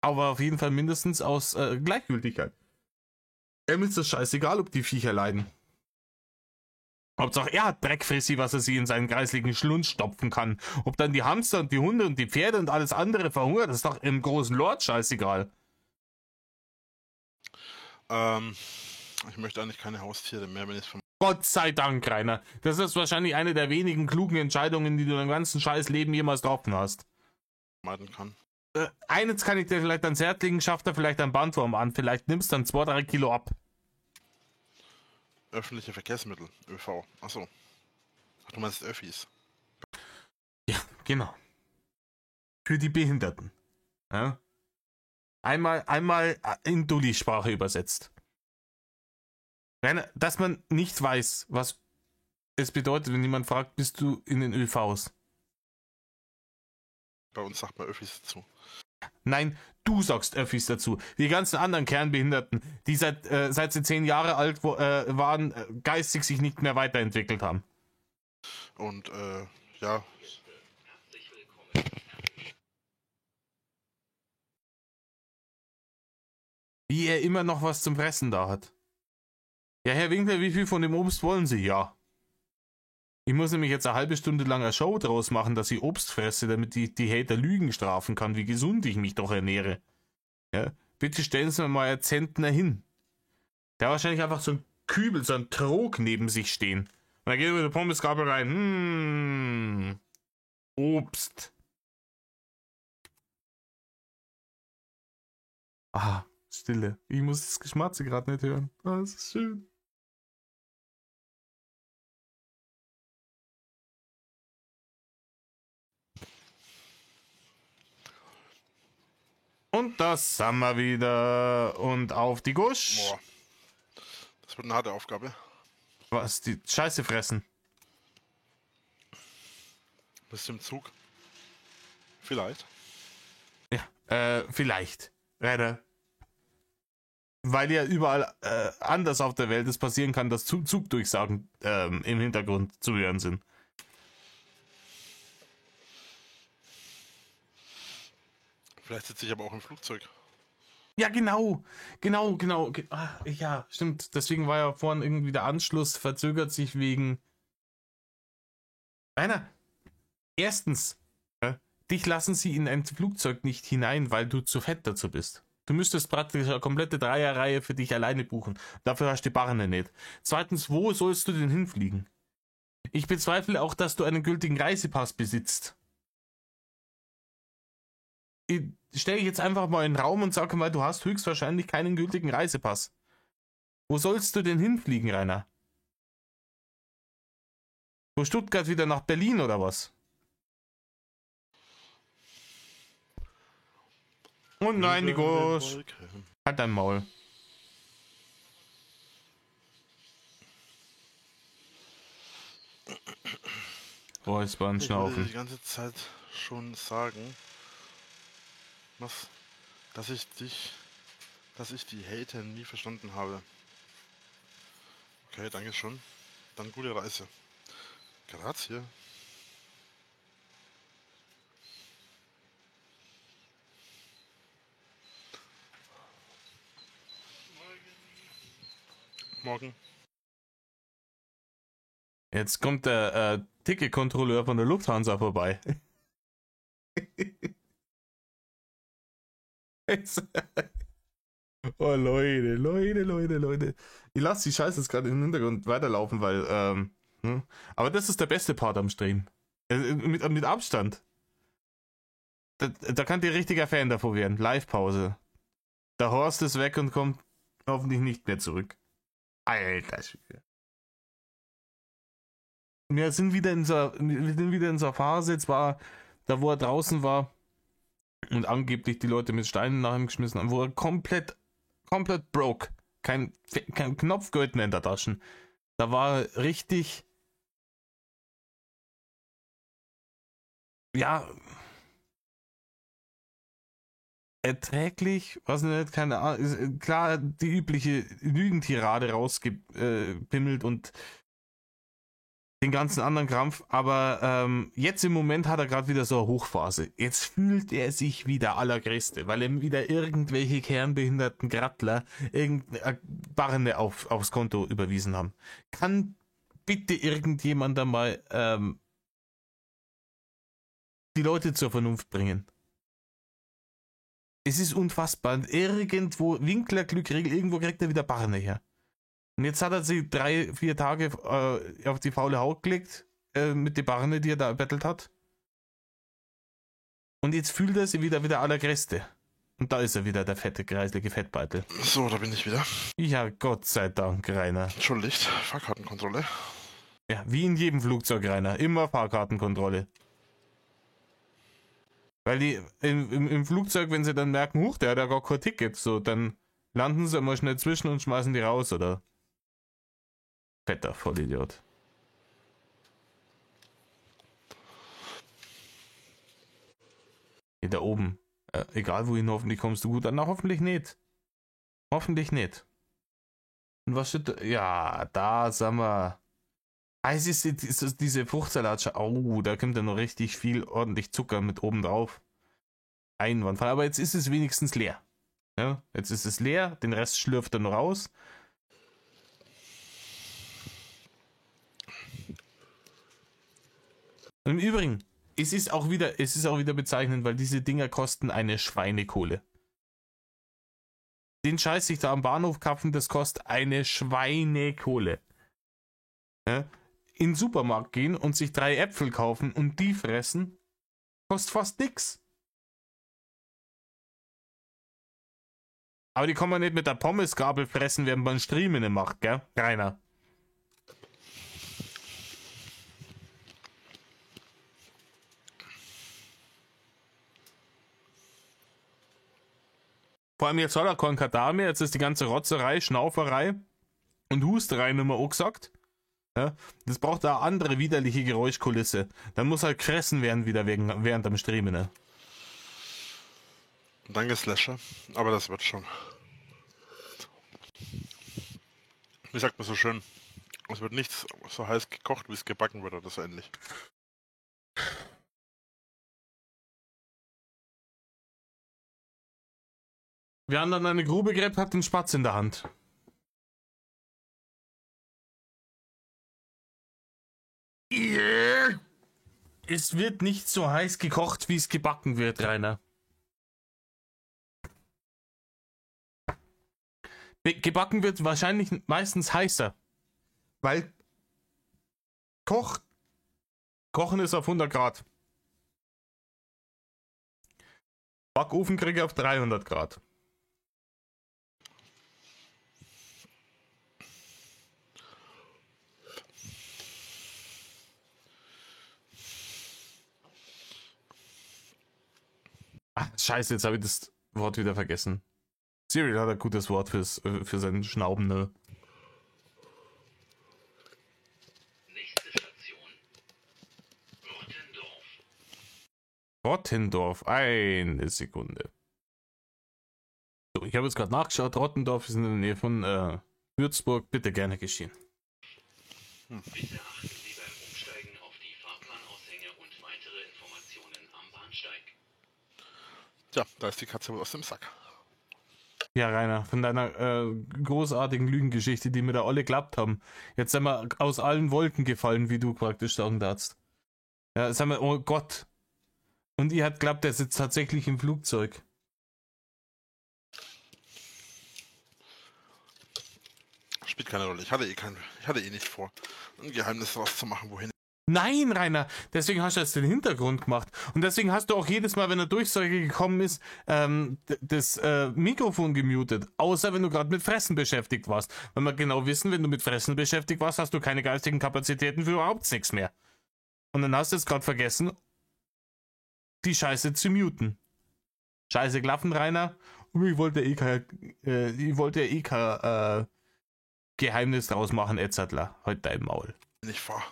[SPEAKER 1] aber auf jeden Fall mindestens aus Gleichgültigkeit. Ihm ist das scheißegal, ob die Viecher leiden. Hauptsache, er hat Dreckfrissi, was er sich in seinen kreisligen Schlund stopfen kann. Ob dann die Hamster und die Hunde und die Pferde und alles andere verhungert, ist doch im großen Lord scheißegal.
[SPEAKER 2] Ich möchte eigentlich keine Haustiere mehr, wenn ich es
[SPEAKER 1] Gott sei Dank, Rainer. Das ist wahrscheinlich eine der wenigen klugen Entscheidungen, die du in deinem ganzen scheiß Leben jemals getroffen hast.
[SPEAKER 2] vermeiden kann.
[SPEAKER 1] Eines kann ich dir vielleicht ans Herz legen, schafft er vielleicht einen Bandwurm an. Vielleicht nimmst du dann 2-3 Kilo ab.
[SPEAKER 2] Öffentliche Verkehrsmittel, ÖV. Achso. Ach, du meinst Öffis.
[SPEAKER 1] Ja, genau. Für die Behinderten. Ja? Einmal in Dulli-Sprache übersetzt. Dass man nicht weiß, was es bedeutet, wenn jemand fragt, bist du in den ÖVs?
[SPEAKER 2] Bei uns sagt man Öffis dazu.
[SPEAKER 1] Nein, du sagst Öffis dazu. Die ganzen anderen Kernbehinderten, die seit sie 10 Jahre alt waren, geistig sich nicht mehr weiterentwickelt haben.
[SPEAKER 2] Und, ja.
[SPEAKER 1] Wie er immer noch was zum Fressen da hat. Ja, Herr Winkler, wie viel von dem Obst wollen Sie? Ja. Ich muss nämlich jetzt eine halbe Stunde lang eine Show draus machen, dass ich Obst fresse, damit ich die Hater Lügen strafen kann, wie gesund ich mich doch ernähre. Ja, bitte stellen Sie mir mal einen Zentner hin. Der hat wahrscheinlich einfach so ein Kübel, so ein Trog neben sich stehen. Und dann geht er mit der Pommesgabel rein. Obst. Ah, Stille. Ich muss das Geschmatze gerade nicht hören. Ah, das ist schön. Und das haben wir wieder. Und auf die Gusch.
[SPEAKER 2] Boah. Das wird eine harte Aufgabe.
[SPEAKER 1] Was? Die Scheiße fressen.
[SPEAKER 2] Bist du im Zug? Vielleicht.
[SPEAKER 1] Ja, vielleicht. Leider. Weil ja überall anders auf der Welt es passieren kann, dass Zugdurchsagen im Hintergrund zu hören sind.
[SPEAKER 2] Vielleicht sitze ich aber auch im Flugzeug.
[SPEAKER 1] Ja, genau. Ja, stimmt. Deswegen war ja vorhin irgendwie der Anschluss, verzögert sich wegen... Rainer, erstens, dich lassen sie in ein Flugzeug nicht hinein, weil du zu fett dazu bist. Du müsstest praktisch eine komplette Dreierreihe für dich alleine buchen. Dafür hast du die Barne nicht. Zweitens, wo sollst du denn hinfliegen? Ich bezweifle auch, dass du einen gültigen Reisepass besitzt. Ich stelle jetzt einfach mal in den Raum und sage mal, du hast höchstwahrscheinlich keinen gültigen Reisepass. Wo sollst du denn hinfliegen, Rainer? Von Stuttgart wieder nach Berlin oder was? Oh nein, Nikos. Halt dein Maul. Räuspern,
[SPEAKER 2] Ich wollte
[SPEAKER 1] Schnaufen.
[SPEAKER 2] die ganze Zeit schon sagen, dass ich die Hater nie verstanden habe. Okay, danke schon. Dann gute Reise. Grazie. Morgen.
[SPEAKER 1] Jetzt kommt der Ticketkontrolleur von der Lufthansa vorbei. Oh Leute. Ich lasse die Scheiße jetzt gerade im Hintergrund weiterlaufen, weil, aber das ist der beste Part am Stream. Mit Abstand. Da kann dir richtiger Fan davon werden. Live-Pause. Der Horst ist weg und kommt hoffentlich nicht mehr zurück. Alter Schwede. Wir sind wieder in so einer Phase, zwar da wo er draußen war und angeblich die Leute mit Steinen nach ihm geschmissen haben, wo er komplett broke. Kein Knopfgeld mehr in der Taschen. Da war er richtig, ja, erträglich, was nicht, keine Ahnung, ist klar, die übliche Lügentirade rausgepimmelt und den ganzen anderen Krampf, aber jetzt im Moment hat er gerade wieder so eine Hochphase. Jetzt fühlt er sich wieder allergrößte, weil ihm wieder irgendwelche kernbehinderten Grattler irgendeine Barne aufs Konto überwiesen haben. Kann bitte irgendjemand da mal die Leute zur Vernunft bringen? Es ist unfassbar. Irgendwo, Winkler Glückregel, irgendwo kriegt er wieder Barne her. Und jetzt hat er sie 3, 4 Tage auf die faule Haut gelegt, mit den Barne, die er da erbettelt hat. Und jetzt fühlt er sich wieder allergrößte. Und da ist er wieder, der fette, kreislige Fettbeitel.
[SPEAKER 2] So, da bin ich wieder.
[SPEAKER 1] Ja, Gott sei Dank, Rainer.
[SPEAKER 2] Entschuldigt, Fahrkartenkontrolle.
[SPEAKER 1] Ja, wie in jedem Flugzeug, Rainer. Immer Fahrkartenkontrolle. Weil die im Flugzeug, wenn sie dann merken, huch, der hat ja gar kein Ticket, so, dann landen sie mal schnell zwischen und schmeißen die raus, oder? Fetter Vollidiot. Hier da oben. Egal wohin, hoffentlich kommst du gut an. Na, hoffentlich nicht. Hoffentlich nicht. Und was steht da? Ja, da sind wir. Ah, es ist diese Fruchtsalat. Oh, da kommt ja noch richtig viel ordentlich Zucker mit oben drauf. Einwandfrei. Aber jetzt ist es wenigstens leer. Ja, jetzt ist es leer. Den Rest schlürft er noch raus. Und im Übrigen, es ist auch wieder bezeichnend, weil diese Dinger kosten eine Schweinekohle. Den Scheiß sich da am Bahnhof kapfen, das kostet eine Schweinekohle. Ja? In den Supermarkt gehen und sich 3 Äpfel kaufen und die fressen, kostet fast nix. Aber die kann man nicht mit der Pommesgabel fressen, während man Striemene macht, gell, Rainer? Vor allem jetzt hat er keinen Katar mehr, jetzt ist die ganze Rotzerei, Schnauferei und Husterei nicht mehr angesagt. Ja, das braucht eine andere widerliche Geräuschkulisse. Dann muss halt gefressen werden wieder während am Streamen. Ne?
[SPEAKER 2] Danke, Slasher. Aber das wird schon. Wie sagt man so schön? Es wird nichts so heiß gekocht, wie es gebacken wird, oder so ähnlich.
[SPEAKER 1] Wir haben dann eine Grube gräbt, hat den Spatz in der Hand. Yeah. Es wird nicht so heiß gekocht, wie es gebacken wird, Rainer. Gebacken wird wahrscheinlich meistens heißer. Weil Kochen ist auf 100 Grad. Backofen kriege ich auf 300 Grad. Ach, scheiße, jetzt habe ich das Wort wieder vergessen. Cyril hat ein gutes Wort für seinen Schnauben, ne?
[SPEAKER 5] Nächste Station. Rottendorf.
[SPEAKER 1] Rottendorf, eine Sekunde. So, ich habe jetzt gerade nachgeschaut. Rottendorf ist in der Nähe von Würzburg. Bitte gerne geschehen.
[SPEAKER 5] Bitte achten Sie beim Umsteigen auf die Fahrplanaushänge und weitere Informationen am Bahnsteig.
[SPEAKER 2] Tja, da ist die Katze wohl aus dem Sack.
[SPEAKER 1] Ja, Rainer, von deiner großartigen Lügengeschichte, die mir da alle geklappt haben. Jetzt sind wir aus allen Wolken gefallen, wie du praktisch sagen darfst. Ja, jetzt haben wir, oh Gott. Und ihr hat geglaubt, der sitzt tatsächlich im Flugzeug.
[SPEAKER 2] Spielt keine Rolle. Ich hatte eh nicht vor, ein Geheimnis daraus zu machen, wohin.
[SPEAKER 1] Nein, Rainer, deswegen hast du jetzt den Hintergrund gemacht. Und deswegen hast du auch jedes Mal, wenn eine Durchsage gekommen ist, das Mikrofon gemutet. Außer wenn du gerade mit Fressen beschäftigt warst. Weil wir genau wissen, wenn du mit Fressen beschäftigt warst, hast du keine geistigen Kapazitäten für überhaupt nichts mehr. Und dann hast du jetzt gerade vergessen, die Scheiße zu muten. Scheiße Glaffen, Rainer. Und ich wollte ja kein Geheimnis draus machen, etc. Halt dein Maul.
[SPEAKER 2] Nicht vor.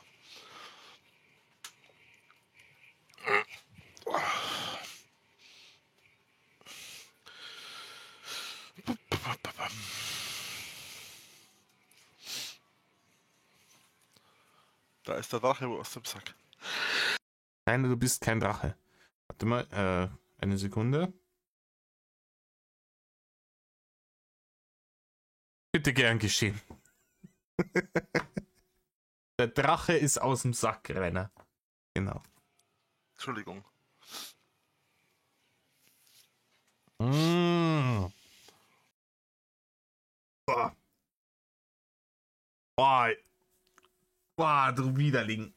[SPEAKER 2] Da ist der Drache wohl aus dem Sack.
[SPEAKER 1] Nein, du bist kein Drache. Warte mal, eine Sekunde. Bitte gern geschehen. Der Drache ist aus dem Sack, Rainer. Genau.
[SPEAKER 2] Entschuldigung.
[SPEAKER 1] Mmh. Boah, boah, du Widerling.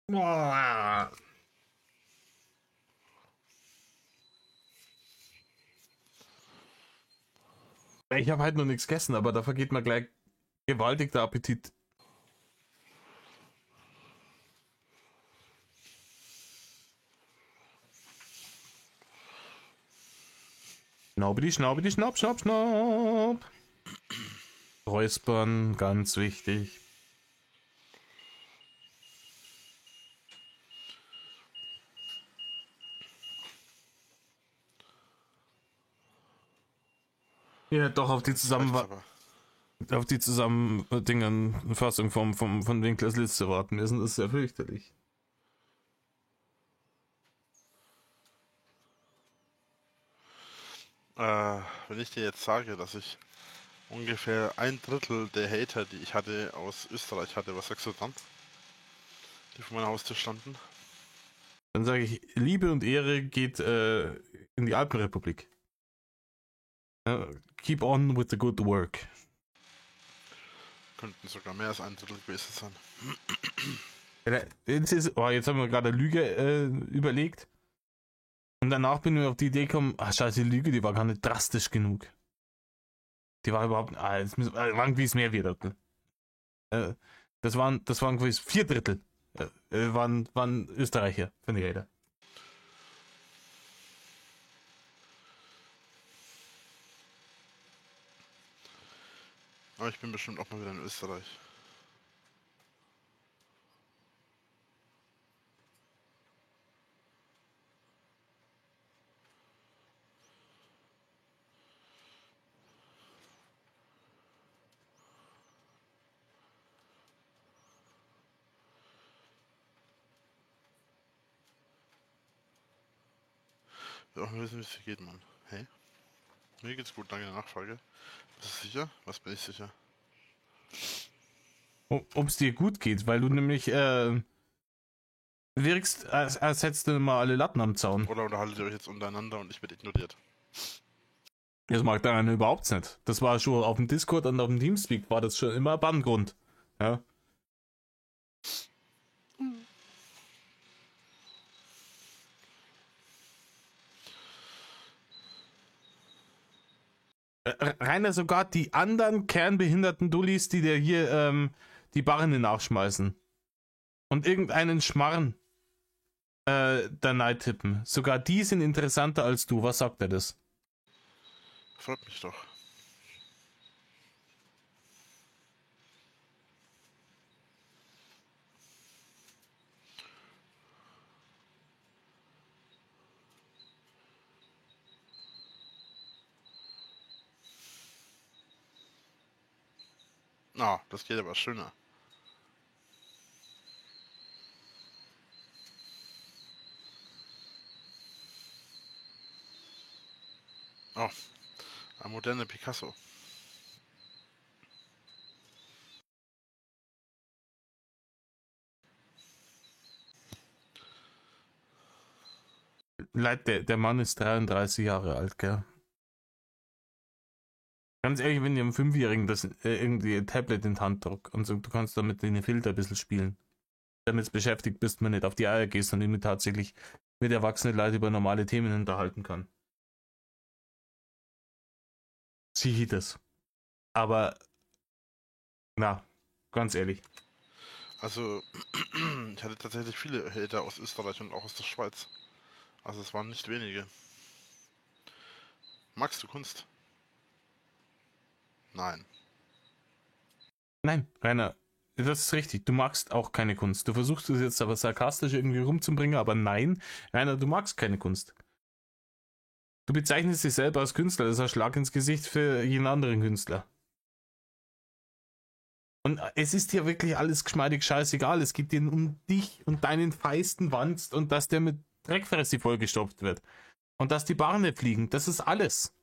[SPEAKER 1] Boah. Ich habe halt noch nichts gegessen, aber da vergeht mir gleich gewaltig der Appetit. Schnaubidi, schnaubidi, schnaub, schnaub, schnaub. Räuspern, ganz wichtig. Ja, doch auf die Zusammenfassung von Winklers Liste warten müssen. Das ist sehr fürchterlich.
[SPEAKER 2] Wenn ich dir jetzt sage, dass ich ungefähr 1/3 der Hater, die ich hatte, aus Österreich hatte, was sagst du dann? Die vor meiner Haustür standen?
[SPEAKER 1] Dann sage ich, Liebe und Ehre geht in die Alpenrepublik. Keep on with the good work.
[SPEAKER 2] Könnten sogar mehr als 1/3 gewesen sein.
[SPEAKER 1] Jetzt haben wir gerade eine Lüge überlegt. Und danach bin ich auf die Idee gekommen, scheiße, die Lüge, die war gar nicht drastisch genug. Die war überhaupt, waren irgendwie mehr Viertel. Das waren quasi 4/3. Waren Österreicher, finde ich jeder.
[SPEAKER 2] Aber ich bin bestimmt auch mal wieder in Österreich. Ich will auch mal wissen, wie es dir geht, Mann. Hey? Mir geht's gut, danke der Nachfrage. Bist du sicher? Was bin ich sicher?
[SPEAKER 1] Ob es dir gut geht, weil du nämlich wirkst, als hättest du mal alle Latten am Zaun.
[SPEAKER 2] Oder unterhaltet ihr euch jetzt untereinander und ich werde ignoriert?
[SPEAKER 1] Das mag der eine überhaupt nicht. Das war schon auf dem Discord und auf dem Teamspeak war das schon immer Banngrund. Ja. Rainer, sogar die anderen kernbehinderten Dullis, die dir hier die Barren nachschmeißen und irgendeinen Schmarrn da tippen, sogar die sind interessanter als du. Was sagt er das?
[SPEAKER 2] Freut mich doch. Ah, das geht aber schöner. Oh, ein moderner Picasso.
[SPEAKER 1] Leid, der Mann ist 33 Jahre alt, gell? Ganz ehrlich, wenn ihr einem 5-Jährigen das irgendwie ein Tablet in die Hand drückt und so, du kannst damit den Filter ein bisschen spielen, damit es beschäftigt bist, man nicht auf die Eier gehst und irgendwie tatsächlich mit erwachsenen Leuten über normale Themen unterhalten kann. Sieh das. Aber, na, ganz ehrlich.
[SPEAKER 2] Also, ich hatte tatsächlich viele Hater aus Österreich und auch aus der Schweiz. Also es waren nicht wenige. Magst du Kunst? Nein.
[SPEAKER 1] Nein, Rainer, das ist richtig. Du magst auch keine Kunst. Du versuchst es jetzt aber sarkastisch irgendwie rumzubringen, aber nein, Rainer, du magst keine Kunst. Du bezeichnest dich selber als Künstler, das ist ein Schlag ins Gesicht für jeden anderen Künstler. Und es ist dir wirklich alles geschmeidig scheißegal. Es geht dir um dich und deinen feisten Wanst und dass der mit Dreckfressi vollgestopft wird. Und dass die Barren nicht fliegen. Das ist alles.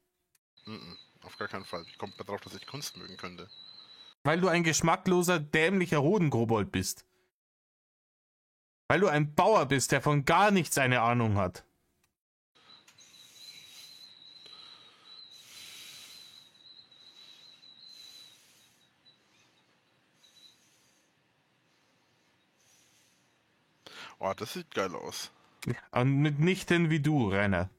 [SPEAKER 2] Auf gar keinen Fall. Wie kommt man drauf, dass ich Kunst mögen könnte?
[SPEAKER 1] Weil du ein geschmackloser, dämlicher Hodenkobold bist. Weil du ein Bauer bist, der von gar nichts eine Ahnung hat.
[SPEAKER 2] Oh, das sieht geil aus.
[SPEAKER 1] Und mitnichten wie du, Rainer.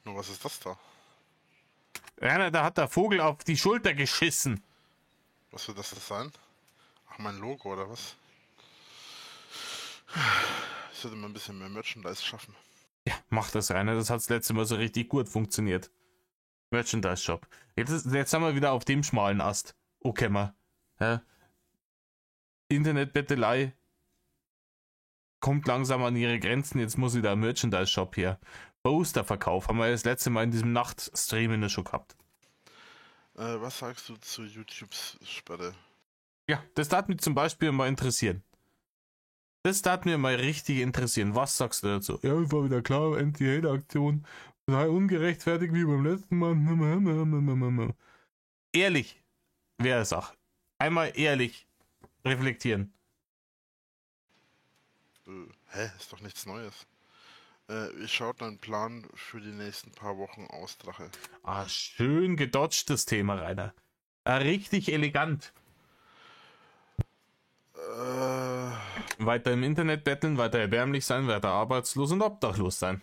[SPEAKER 2] Nur was ist das da?
[SPEAKER 1] Rainer, da hat der Vogel auf die Schulter geschissen.
[SPEAKER 2] Was soll das sein? Ach, mein Logo oder was? Ich sollte mal ein bisschen mehr Merchandise schaffen.
[SPEAKER 1] Ja, mach das, Rainer. Das hat das letzte Mal so richtig gut funktioniert. Merchandise-Shop. Jetzt haben wir wieder auf dem schmalen Ast. Okay, mal. Ja. Internetbettelei kommt langsam an ihre Grenzen. Jetzt muss wieder ein Merchandise-Shop her. Posterverkauf haben wir das letzte Mal in diesem Nachtstream schon gehabt.
[SPEAKER 2] Was sagst du zu YouTubes Sperre?
[SPEAKER 1] Ja, das darf mich zum Beispiel mal interessieren. Das darf mir mal richtig interessieren. Was sagst du dazu? Ja, ich war wieder klar, Anti-Hate-Aktion. Sei ungerechtfertigt wie beim letzten Mal. Ehrlich wäre es auch. Einmal ehrlich reflektieren.
[SPEAKER 2] Ist doch nichts Neues. Wie schaut dein Plan für die nächsten paar Wochen aus, Drache?
[SPEAKER 1] Ah, schön gedodged das Thema, Rainer. Richtig elegant. Weiter im Internet betteln, weiter erbärmlich sein, weiter arbeitslos und obdachlos sein.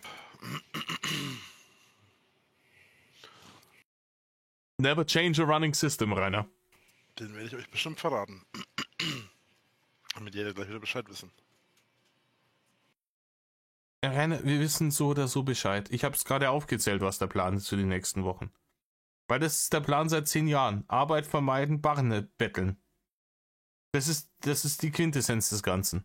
[SPEAKER 1] Never change a running system, Rainer.
[SPEAKER 2] Den werde ich euch bestimmt verraten. Damit jeder gleich wieder Bescheid wissen.
[SPEAKER 1] Rainer, wir wissen so oder so Bescheid. Ich habe es gerade aufgezählt, was der Plan ist für die nächsten Wochen. Weil das ist der Plan seit 10 Jahren. Arbeit vermeiden, Barne betteln. Das ist die Quintessenz des Ganzen.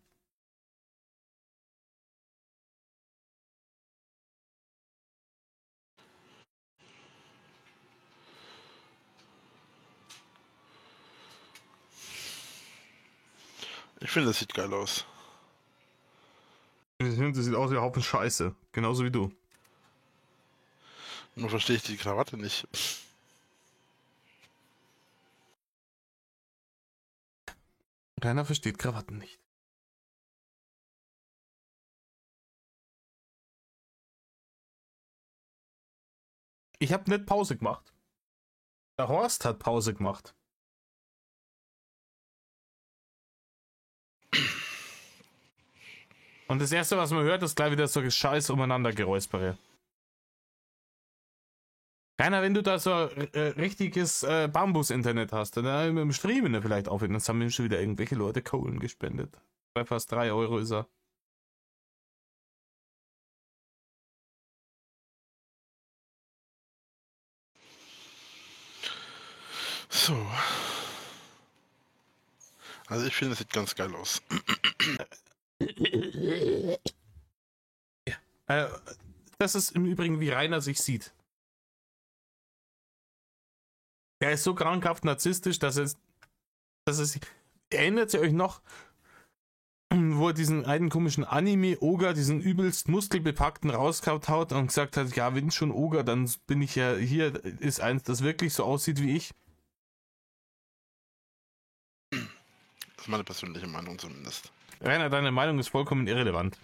[SPEAKER 2] Ich finde, das sieht geil aus.
[SPEAKER 1] Das sieht aus wie ein Haufen Scheiße. Genauso wie du.
[SPEAKER 2] Nur verstehe ich die Krawatte nicht.
[SPEAKER 1] Rainer versteht Krawatten nicht. Ich habe nicht Pause gemacht. Der Horst hat Pause gemacht. Und das erste, was man hört, ist gleich wieder so Scheiß umeinander Geräuspere. Rainer, wenn du da so richtiges Bambus-Internet hast, dann mit dem Streamen vielleicht aufhören, dann haben mir schon wieder irgendwelche Leute Kohlen gespendet. Bei fast 3 Euro ist er.
[SPEAKER 2] So. Also ich finde, das sieht ganz geil aus.
[SPEAKER 1] Das ist im Übrigen, wie Rainer sich sieht. Er ist so krankhaft narzisstisch, dass es erinnert ihr euch noch, wo er diesen einen komischen Anime-Oger, diesen übelst muskelbepackten rausgehaut hat und gesagt hat, ja, wenn schon Oger, dann bin ich ja hier, ist eins, das wirklich so aussieht wie ich.
[SPEAKER 2] Das ist meine persönliche Meinung zumindest.
[SPEAKER 1] Rainer, deine Meinung ist vollkommen irrelevant.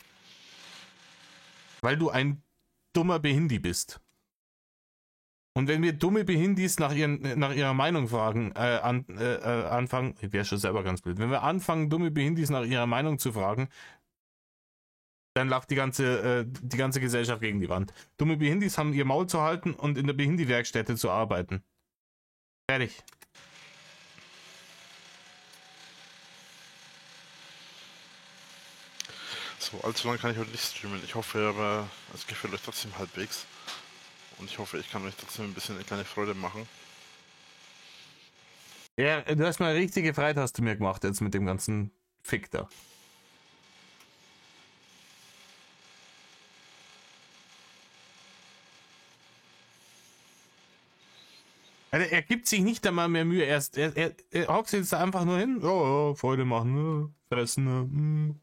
[SPEAKER 1] Weil du ein dummer Behindi bist. Und wenn wir dumme Behindis nach ihrer Meinung fragen, anfangen, ich wäre schon selber ganz blöd, wenn wir anfangen, dumme Behindis nach ihrer Meinung zu fragen, dann lacht die ganze Gesellschaft gegen die Wand. Dumme Behindis haben ihr Maul zu halten und in der Behindi-Werkstätte zu arbeiten. Fertig.
[SPEAKER 2] So, allzu lange kann ich heute nicht streamen. Ich hoffe aber, es gefällt euch trotzdem halbwegs. Und ich hoffe, ich kann euch trotzdem ein bisschen eine kleine Freude machen.
[SPEAKER 1] Ja, du hast mal eine richtige Freude hast du mir gemacht jetzt mit dem ganzen Fick da. Also er gibt sich nicht einmal mehr Mühe. Er hockt sich jetzt da einfach nur hin. Ja, Freude machen, fressen.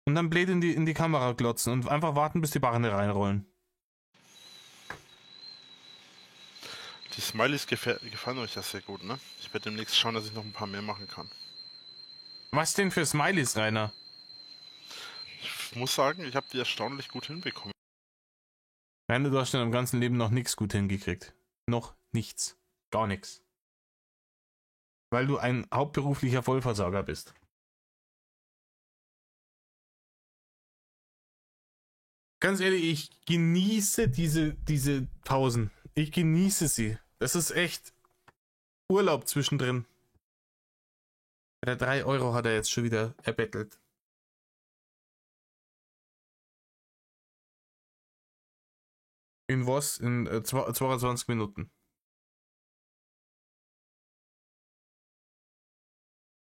[SPEAKER 1] Und dann blöd in die Kamera glotzen und einfach warten, bis die Barren reinrollen.
[SPEAKER 2] Die Smileys gefallen euch ja sehr gut, ne? Ich werde demnächst schauen, dass ich noch ein paar mehr machen kann.
[SPEAKER 1] Was denn für Smileys, Rainer?
[SPEAKER 2] Ich muss sagen, ich habe die erstaunlich gut hinbekommen.
[SPEAKER 1] Rainer, du hast in deinem ganzen Leben noch nichts gut hingekriegt. Noch nichts. Gar nichts. Weil du ein hauptberuflicher Vollversager bist. Ganz ehrlich, ich genieße diese Pausen. Ich genieße sie. Das ist echt Urlaub zwischendrin. Der 3 Euro hat er jetzt schon wieder erbettelt. In was? In 22 Minuten.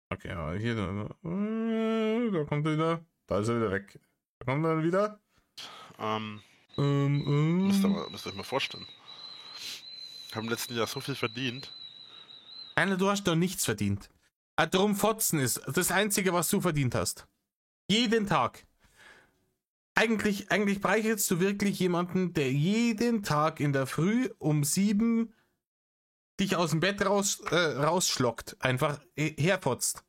[SPEAKER 1] Okay, ja, hier. Da kommt er wieder. Da ist er wieder weg. Da kommt er wieder.
[SPEAKER 2] Müsst ihr euch mal vorstellen. Haben im letzten Jahr so viel verdient.
[SPEAKER 1] Nein, du hast doch nichts verdient. Drum fotzen ist das Einzige, was du verdient hast. Jeden Tag. Eigentlich bräuchtest du wirklich jemanden, der jeden Tag in der Früh um 7 dich aus dem Bett rausschlockt. Einfach herfotzt.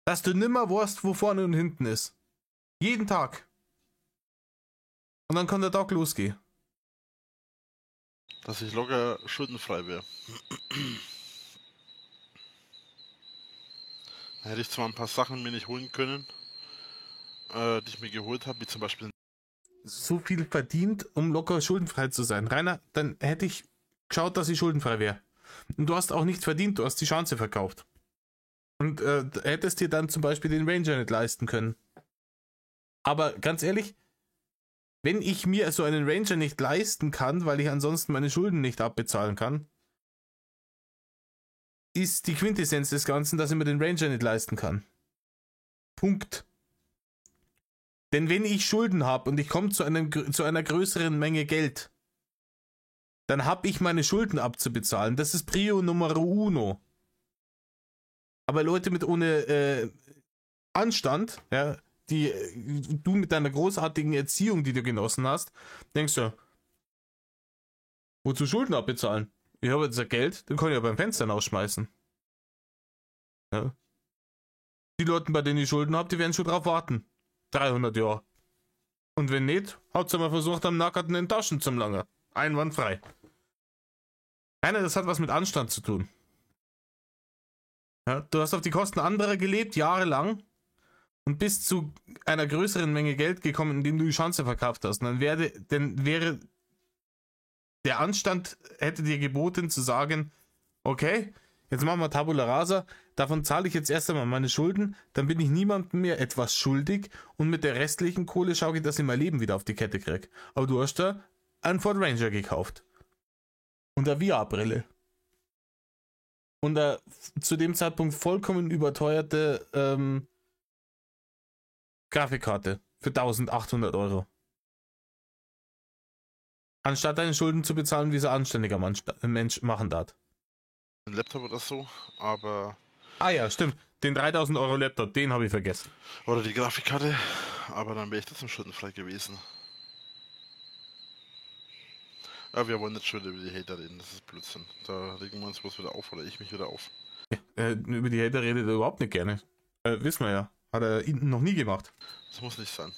[SPEAKER 1] Dass du nimmer weißt, wo vorne und hinten ist. Jeden Tag. Und dann kann der Tag losgehen.
[SPEAKER 2] Dass ich locker schuldenfrei wäre. Da hätte ich zwar ein paar Sachen mir nicht holen können, die ich mir geholt habe, wie zum Beispiel.
[SPEAKER 1] So viel verdient, um locker schuldenfrei zu sein. Rainer, dann hätte ich geschaut, dass ich schuldenfrei wäre. Und du hast auch nichts verdient, du hast die Chance verkauft. Und hättest dir dann zum Beispiel den Ranger nicht leisten können. Aber ganz ehrlich, wenn ich mir so einen Ranger nicht leisten kann, weil ich ansonsten meine Schulden nicht abbezahlen kann, ist die Quintessenz des Ganzen, dass ich mir den Ranger nicht leisten kann. Punkt. Denn wenn ich Schulden habe und ich komme zu einer größeren Menge Geld, dann habe ich meine Schulden abzubezahlen. Das ist Prio Nummer uno. Aber Leute mit ohne Anstand, ja, du mit deiner großartigen Erziehung, die du genossen hast, denkst du, wozu Schulden abbezahlen? Ich habe jetzt Geld, dann kann ich ja beim Fenster rausschmeißen. Ja. Die Leute, bei denen ich Schulden habe, die werden schon drauf warten. 300 Jahre. Und wenn nicht, hat's mal versucht, am Nackerten in Taschen zum Lange. Einwandfrei. Nein, das hat was mit Anstand zu tun. Ja, du hast auf die Kosten anderer gelebt, jahrelang, und bist zu einer größeren Menge Geld gekommen, indem du die Chance verkauft hast. Und dann wäre der Anstand, hätte dir geboten zu sagen, okay, jetzt machen wir Tabula Rasa, davon zahle ich jetzt erst einmal meine Schulden, dann bin ich niemandem mehr etwas schuldig und mit der restlichen Kohle schaue ich, dass ich mein Leben wieder auf die Kette kriege. Aber du hast da einen Ford Ranger gekauft. Und eine VR-Brille. Und eine zu dem Zeitpunkt vollkommen überteuerte Grafikkarte für 1800 Euro. Anstatt deine Schulden zu bezahlen, wie es ein anständiger Mensch machen darf.
[SPEAKER 2] Ein Laptop oder so, aber.
[SPEAKER 1] Ah ja, stimmt. Den 3000 Euro Laptop, den habe ich vergessen.
[SPEAKER 2] Oder die Grafikkarte, aber dann wäre ich trotzdem schuldenfrei gewesen. Aber wir wollen nicht schon über die Hater reden, das ist Blödsinn. Da regen wir uns bloß wieder auf oder ich mich wieder auf.
[SPEAKER 1] Über die Hater redet er überhaupt nicht gerne. Wissen wir ja. Hat er noch nie gemacht.
[SPEAKER 2] Das muss nicht sein.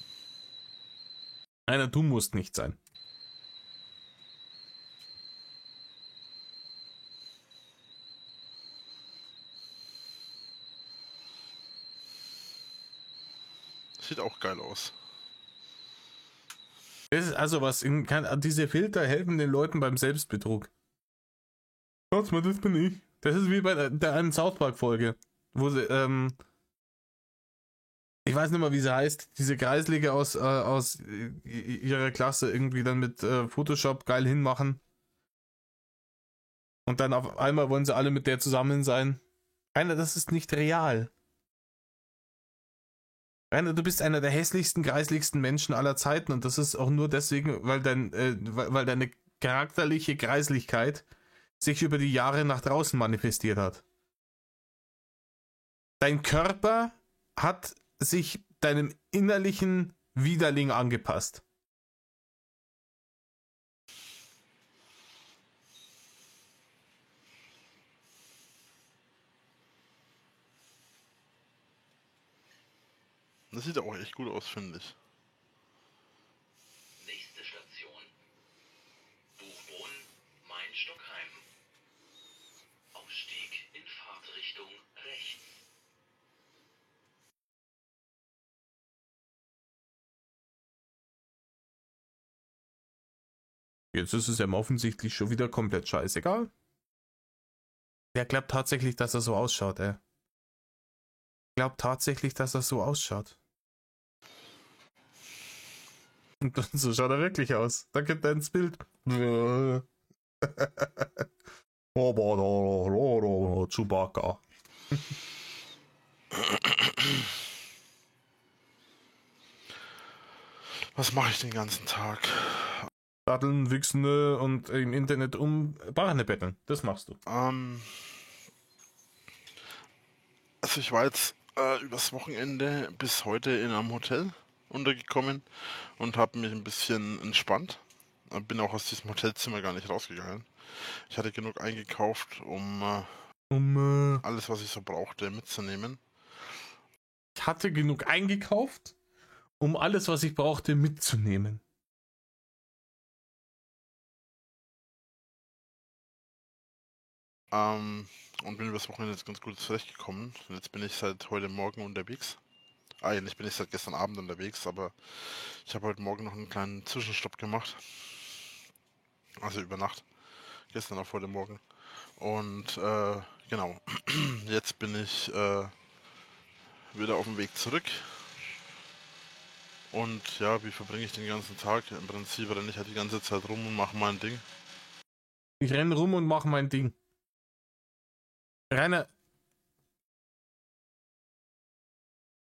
[SPEAKER 1] Nein, du musst nicht sein.
[SPEAKER 2] Sieht auch geil aus.
[SPEAKER 1] Das ist also was, diese Filter helfen den Leuten beim Selbstbetrug. Schaut mal, das bin ich. Das ist wie bei der einen South Park Folge, wo sie, ich weiß nicht mal, wie sie heißt, diese Kreislige aus ihrer Klasse irgendwie dann mit Photoshop geil hinmachen. Und dann auf einmal wollen sie alle mit der zusammen sein. Rainer, das ist nicht real. Rainer, du bist einer der hässlichsten, greislichsten Menschen aller Zeiten und das ist auch nur deswegen, weil deine charakterliche Greislichkeit sich über die Jahre nach draußen manifestiert hat. Dein Körper hat sich deinem innerlichen Widerling angepasst.
[SPEAKER 2] Das sieht auch echt gut aus, finde ich.
[SPEAKER 5] Nächste Station. Buchboden, Main-Stockheim. Ausstieg in Fahrtrichtung
[SPEAKER 1] Jetzt ist es ihm offensichtlich schon wieder komplett scheißegal. Der glaubt tatsächlich, dass er so ausschaut, ey. Glaubt tatsächlich, dass er so ausschaut. Und so schaut er wirklich aus. Da gibt er ins Bild. Chewbacca.
[SPEAKER 2] Was mache ich den ganzen Tag?
[SPEAKER 1] Daddeln, wichsen und im Internet Barne betteln. Das machst du.
[SPEAKER 2] Also ich war jetzt übers Wochenende bis heute in einem Hotel untergekommen und habe mich ein bisschen entspannt. Bin auch aus diesem Hotelzimmer gar nicht rausgegangen. Ich hatte genug eingekauft, um alles, was ich so brauchte, mitzunehmen.
[SPEAKER 1] Ich hatte genug eingekauft, um alles, was ich brauchte, mitzunehmen.
[SPEAKER 2] Und bin übers Wochenende jetzt ganz gut zurechtgekommen. Und jetzt bin ich seit heute Morgen unterwegs. Eigentlich bin ich seit gestern Abend unterwegs, aber ich habe heute Morgen noch einen kleinen Zwischenstopp gemacht. Also über Nacht. Gestern auf heute Morgen. Und genau. Jetzt bin ich wieder auf dem Weg zurück. Und ja, wie verbringe ich den ganzen Tag? Im Prinzip renne ich halt die ganze Zeit rum und mache mein Ding.
[SPEAKER 1] Ich renne rum und mache mein Ding. Rainer,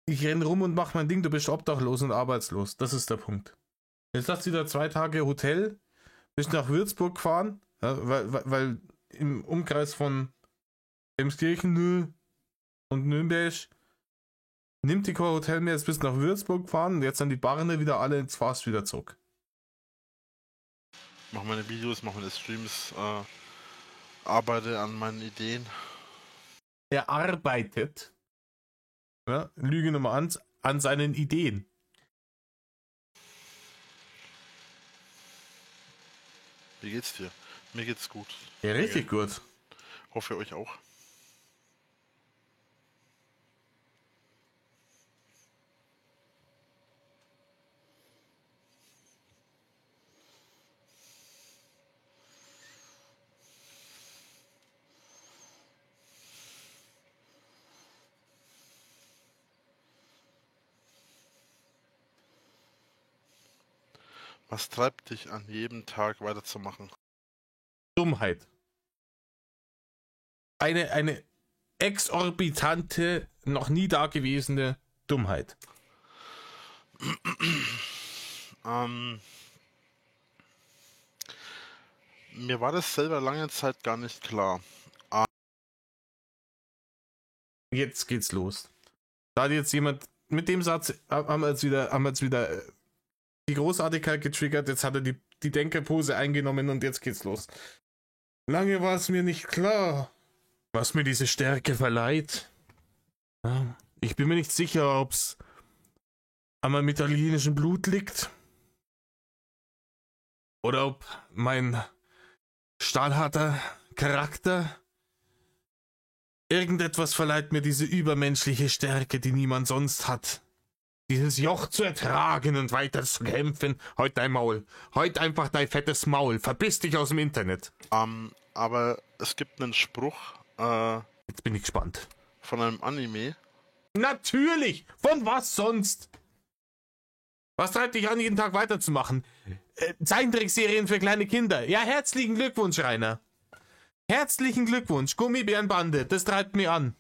[SPEAKER 1] ich renne rum und mache mein Ding, du bist obdachlos und arbeitslos. Das ist der Punkt. Jetzt hast du wieder 2 Tage Hotel, bist nach Würzburg gefahren, ja, weil im Umkreis von Emskirchen und Nürnberg nimmt die kein Hotel mehr, jetzt bist du nach Würzburg gefahren und jetzt sind die Barne wieder alle ins Fast wieder zurück.
[SPEAKER 2] Mache meine Videos, mache meine Streams, arbeite an meinen Ideen.
[SPEAKER 1] Er arbeitet, ja, Lüge Nummer 1, an seinen Ideen.
[SPEAKER 2] Wie geht's dir? Mir geht's gut.
[SPEAKER 1] Ja, richtig gut.
[SPEAKER 2] Hoffe euch auch. Was treibt dich an, jedem Tag weiterzumachen?
[SPEAKER 1] Dummheit. Eine exorbitante, noch nie dagewesene Dummheit.
[SPEAKER 2] Mir war das selber lange Zeit gar nicht klar.
[SPEAKER 1] Jetzt geht's los. Da hat jetzt jemand, mit dem Satz haben wir jetzt wieder die Großartigkeit getriggert, jetzt hat er die Denkerpose eingenommen und jetzt geht's los. Lange war es mir nicht klar, was mir diese Stärke verleiht. Ja, ich bin mir nicht sicher, ob's an meinem italienischen Blut liegt oder ob mein stahlharter Charakter, irgendetwas verleiht mir diese übermenschliche Stärke, die niemand sonst hat. Dieses Joch zu ertragen und weiter zu kämpfen. Halt dein Maul. Halt einfach dein fettes Maul. Verpiss dich aus dem Internet.
[SPEAKER 2] Aber es gibt einen Spruch
[SPEAKER 1] Jetzt bin ich gespannt.
[SPEAKER 2] von einem Anime.
[SPEAKER 1] Natürlich! Von was sonst? Was treibt dich an, jeden Tag weiterzumachen? Zeichentrickserien für kleine Kinder. Ja, herzlichen Glückwunsch, Rainer. Herzlichen Glückwunsch. Gummibärenbande, das treibt mich an.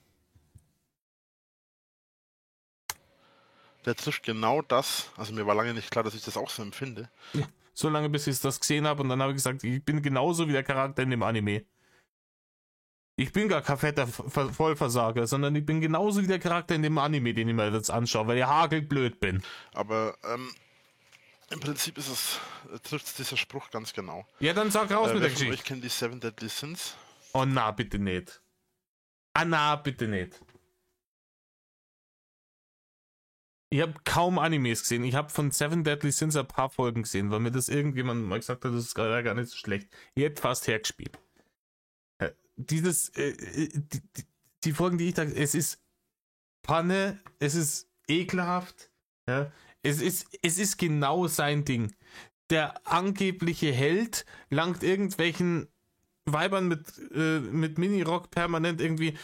[SPEAKER 2] Der trifft genau das. Also mir war lange nicht klar, dass ich das auch so empfinde.
[SPEAKER 1] Ja, so lange, bis ich das gesehen habe und dann habe ich gesagt, ich bin genauso wie der Charakter in dem Anime. Ich bin gar kein fetter Vollversager, sondern ich bin genauso wie der Charakter in dem Anime, den ich mir jetzt anschaue, weil ich hagelblöd bin.
[SPEAKER 2] Aber im Prinzip trifft dieser Spruch ganz genau.
[SPEAKER 1] Ja, dann sag raus mit der
[SPEAKER 2] Wer von euch
[SPEAKER 1] Geschichte.
[SPEAKER 2] kennt die Seven Deadly Sins?
[SPEAKER 1] Oh na, bitte nicht. Ah na, bitte nicht. Ich habe kaum Animes gesehen. Ich habe von Seven Deadly Sins ein paar Folgen gesehen, weil mir das irgendjemand mal gesagt hat, das ist gerade gar nicht so schlecht. Ich hätte fast hergespielt. Die Folgen, die ich da, es ist Panne, es ist ekelhaft, ja, es ist genau sein Ding. der angebliche Held langt irgendwelchen Weibern mit Minirock permanent irgendwie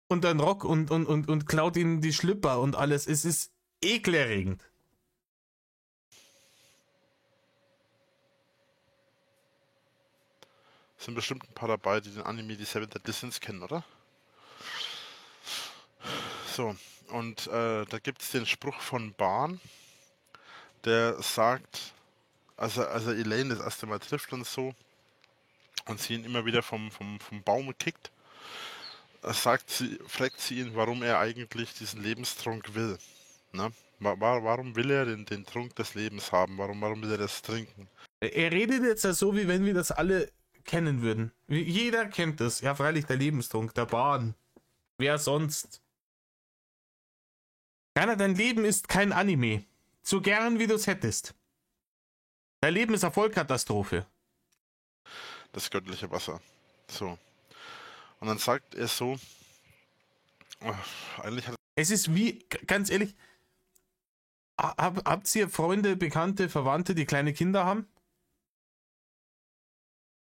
[SPEAKER 1] unter den Rock und klaut ihnen die Schlüpper und alles. Es ist ekelerregend.
[SPEAKER 2] Es sind bestimmt ein paar dabei, die den Anime die Seven Deadly Sins kennen, oder? So, und da gibt es den Spruch von Barn, der sagt, als er Elaine das erste Mal trifft und so, und sie ihn immer wieder vom Baum kickt, fragt sie ihn, warum er eigentlich diesen Lebenstrunk will. Ne? Warum will er den Trunk des Lebens haben? Warum will er das trinken?
[SPEAKER 1] Er redet jetzt ja so, wie wenn wir das alle kennen würden. Jeder kennt das. Ja, freilich der Lebenstrunk, der Bahn. Wer sonst? Keiner, dein Leben ist kein Anime. So gern, wie du es hättest. Dein Leben ist eine Vollkatastrophe.
[SPEAKER 2] Das göttliche Wasser. So. Und dann sagt er so, eigentlich hat
[SPEAKER 1] Es ist wie, ganz ehrlich, habt ihr Freunde, Bekannte, Verwandte, die kleine Kinder haben?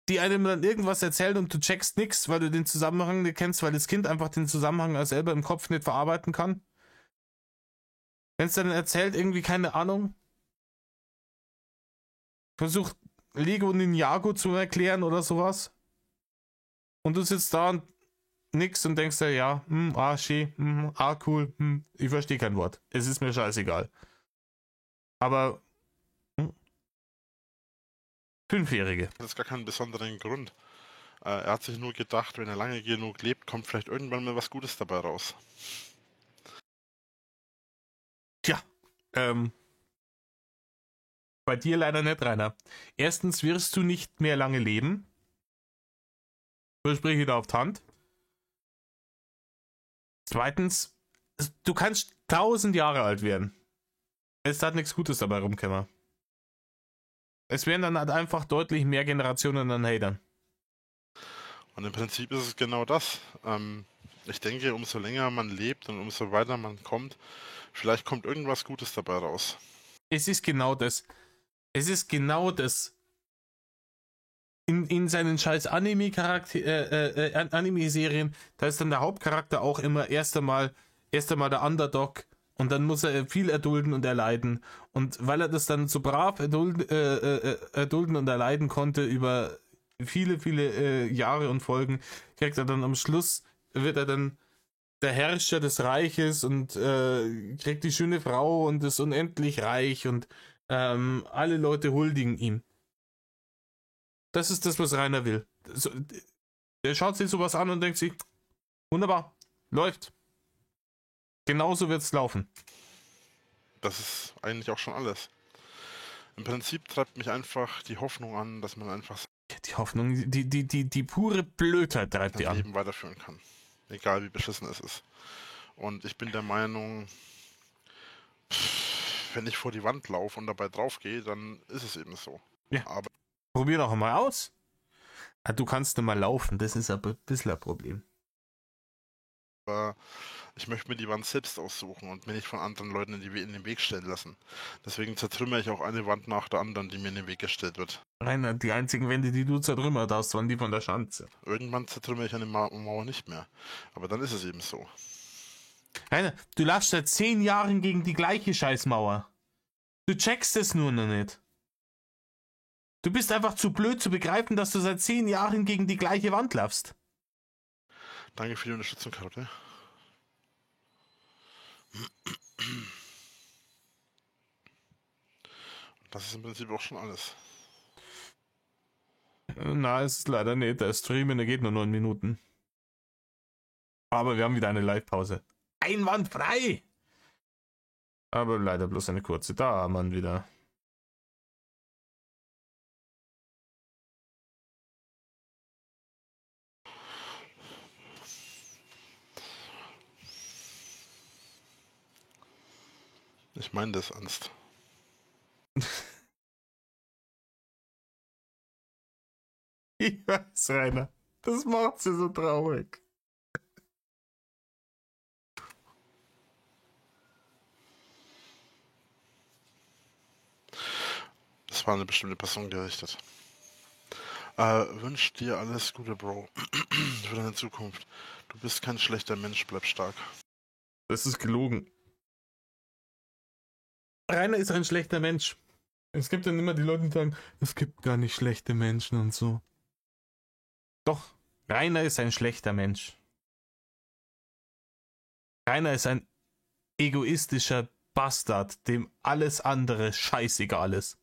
[SPEAKER 1] Die einem dann irgendwas erzählen und du checkst nichts, weil du den Zusammenhang nicht kennst, weil das Kind einfach den Zusammenhang selber im Kopf nicht verarbeiten kann? Wenn es dann erzählt, irgendwie, keine Ahnung, versucht Lego Ninjago zu erklären oder sowas. Und du sitzt da und nix und denkst dir, ja, schön, cool, ich verstehe kein Wort. Es ist mir scheißegal. Aber 5-Jährige.
[SPEAKER 2] das gar keinen besonderen Grund. Er hat sich nur gedacht, wenn er lange genug lebt, kommt vielleicht irgendwann mal was Gutes dabei raus.
[SPEAKER 1] Tja, bei dir leider nicht, Rainer. Erstens wirst du nicht mehr lange leben. Verspreche ich da auf die Hand. Zweitens, du kannst 1000 Jahre alt werden. Es hat nichts Gutes dabei rumkommen. Es wären dann halt einfach deutlich mehr Generationen an Hatern.
[SPEAKER 2] Und im Prinzip ist es genau das. Ich denke, umso länger man lebt und umso weiter man kommt, vielleicht kommt irgendwas Gutes dabei raus.
[SPEAKER 1] Es ist genau das. Es ist genau das. In seinen scheiß Anime-Serien, da ist dann der Hauptcharakter auch immer erst einmal der Underdog und dann muss er viel erdulden und erleiden. Und weil er das dann so brav erdulden und erleiden konnte über viele, viele Jahre und Folgen, kriegt er dann am Schluss, wird er dann der Herrscher des Reiches und kriegt die schöne Frau und ist unendlich reich und alle Leute huldigen ihm. Das ist das, was Rainer will. Der schaut sich sowas an und denkt sich, wunderbar, läuft. Genauso wird's laufen.
[SPEAKER 2] Das ist eigentlich auch schon alles. Im Prinzip treibt mich einfach die Hoffnung an, dass man einfach
[SPEAKER 1] Die Hoffnung, die pure Blödheit treibt die
[SPEAKER 2] sein
[SPEAKER 1] an.
[SPEAKER 2] Leben weiterführen kann. Egal wie beschissen es ist. Und ich bin der Meinung, wenn ich vor die Wand laufe und dabei draufgehe, dann ist es eben so.
[SPEAKER 1] Ja.
[SPEAKER 2] Aber
[SPEAKER 1] Probier doch mal aus. Du kannst nicht mal laufen, das ist aber ein bisschen ein Problem.
[SPEAKER 2] ich möchte mir die Wand selbst aussuchen und mir nicht von anderen Leuten in den Weg stellen lassen. Deswegen zertrümmere ich auch eine Wand nach der anderen, die mir in den Weg gestellt wird.
[SPEAKER 1] Rainer, die einzigen Wände, die du zertrümmert hast, waren die von der Schanze.
[SPEAKER 2] Irgendwann zertrümmere ich eine Mauer nicht mehr. Aber dann ist es eben so.
[SPEAKER 1] Rainer, du laufst seit 10 Jahren gegen die gleiche Scheißmauer. Du checkst es nur noch nicht. Du bist einfach zu blöd zu begreifen, dass du seit 10 Jahren gegen die gleiche Wand laufst.
[SPEAKER 2] Danke für die Unterstützung, Karotte. Das ist im Prinzip auch schon alles.
[SPEAKER 1] Na, es ist leider nicht. Der Stream, der geht nur 9 Minuten. Aber wir haben wieder eine Live-Pause. Einwandfrei! Aber leider bloß eine kurze. Da haben wir ihn wieder.
[SPEAKER 2] Ich meine das ernst.
[SPEAKER 1] Ich weiß, Rainer. Das macht sie so traurig.
[SPEAKER 2] das war eine bestimmte Person gerichtet. Wünsch dir alles Gute, Bro. Für deine Zukunft. Du bist kein schlechter Mensch, bleib stark.
[SPEAKER 1] Das ist gelogen. Rainer ist ein schlechter Mensch. Es gibt dann immer die Leute, die sagen, es gibt gar nicht schlechte Menschen und so. Doch, Rainer ist ein schlechter Mensch. Rainer ist ein egoistischer Bastard, dem alles andere scheißegal ist.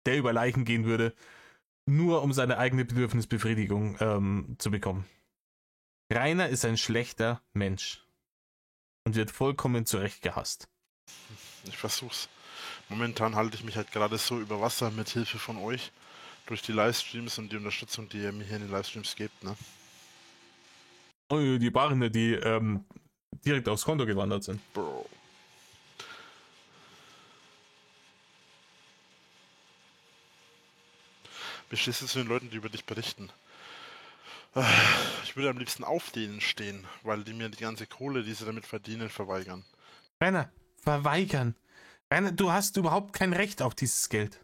[SPEAKER 1] Der über Leichen gehen würde, nur um seine eigene Bedürfnisbefriedigung zu bekommen. Rainer ist ein schlechter Mensch und wird vollkommen zurecht gehasst.
[SPEAKER 2] Ich versuch's. Momentan halte ich mich halt gerade so über Wasser mit Hilfe von euch. Durch die Livestreams und die Unterstützung, die ihr mir hier in den Livestreams gebt, ne?
[SPEAKER 1] Oh, die Barne, die direkt aufs Konto gewandert sind.
[SPEAKER 2] Bro. Wie stehst du zu den Leuten, die über dich berichten? Ich würde am liebsten auf denen stehen, weil die mir die ganze Kohle, die sie damit verdienen, verweigern.
[SPEAKER 1] Rainer, verweigern. Rainer, du hast überhaupt kein Recht auf dieses Geld.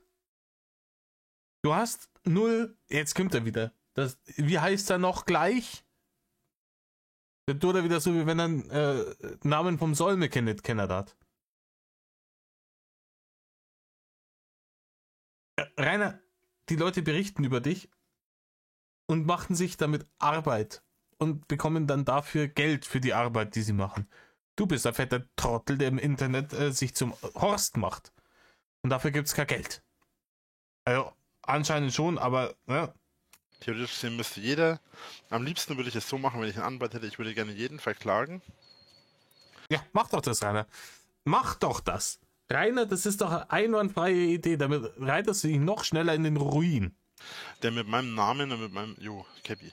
[SPEAKER 1] Du hast null. Jetzt kommt er wieder. Wie heißt er noch gleich? Der tut er wieder so, wie wenn er einen Namen vom Solme kennt hat. Rainer, die Leute berichten über dich und machen sich damit Arbeit und bekommen dann dafür Geld für die Arbeit, die sie machen. Du bist ein fetter Trottel, der im Internet sich zum Horst macht. Und dafür gibt's kein Geld. Also, anscheinend schon, aber ja.
[SPEAKER 2] Theoretisch gesehen müsste jeder, am liebsten würde ich es so machen, wenn ich einen Anwalt hätte, ich würde gerne jeden verklagen.
[SPEAKER 1] Ja, mach doch das, Rainer. Mach doch das. Rainer, das ist doch eine einwandfreie Idee, damit reitest du dich noch schneller in den Ruin.
[SPEAKER 2] Der mit meinem Namen und mit meinem, Cappy,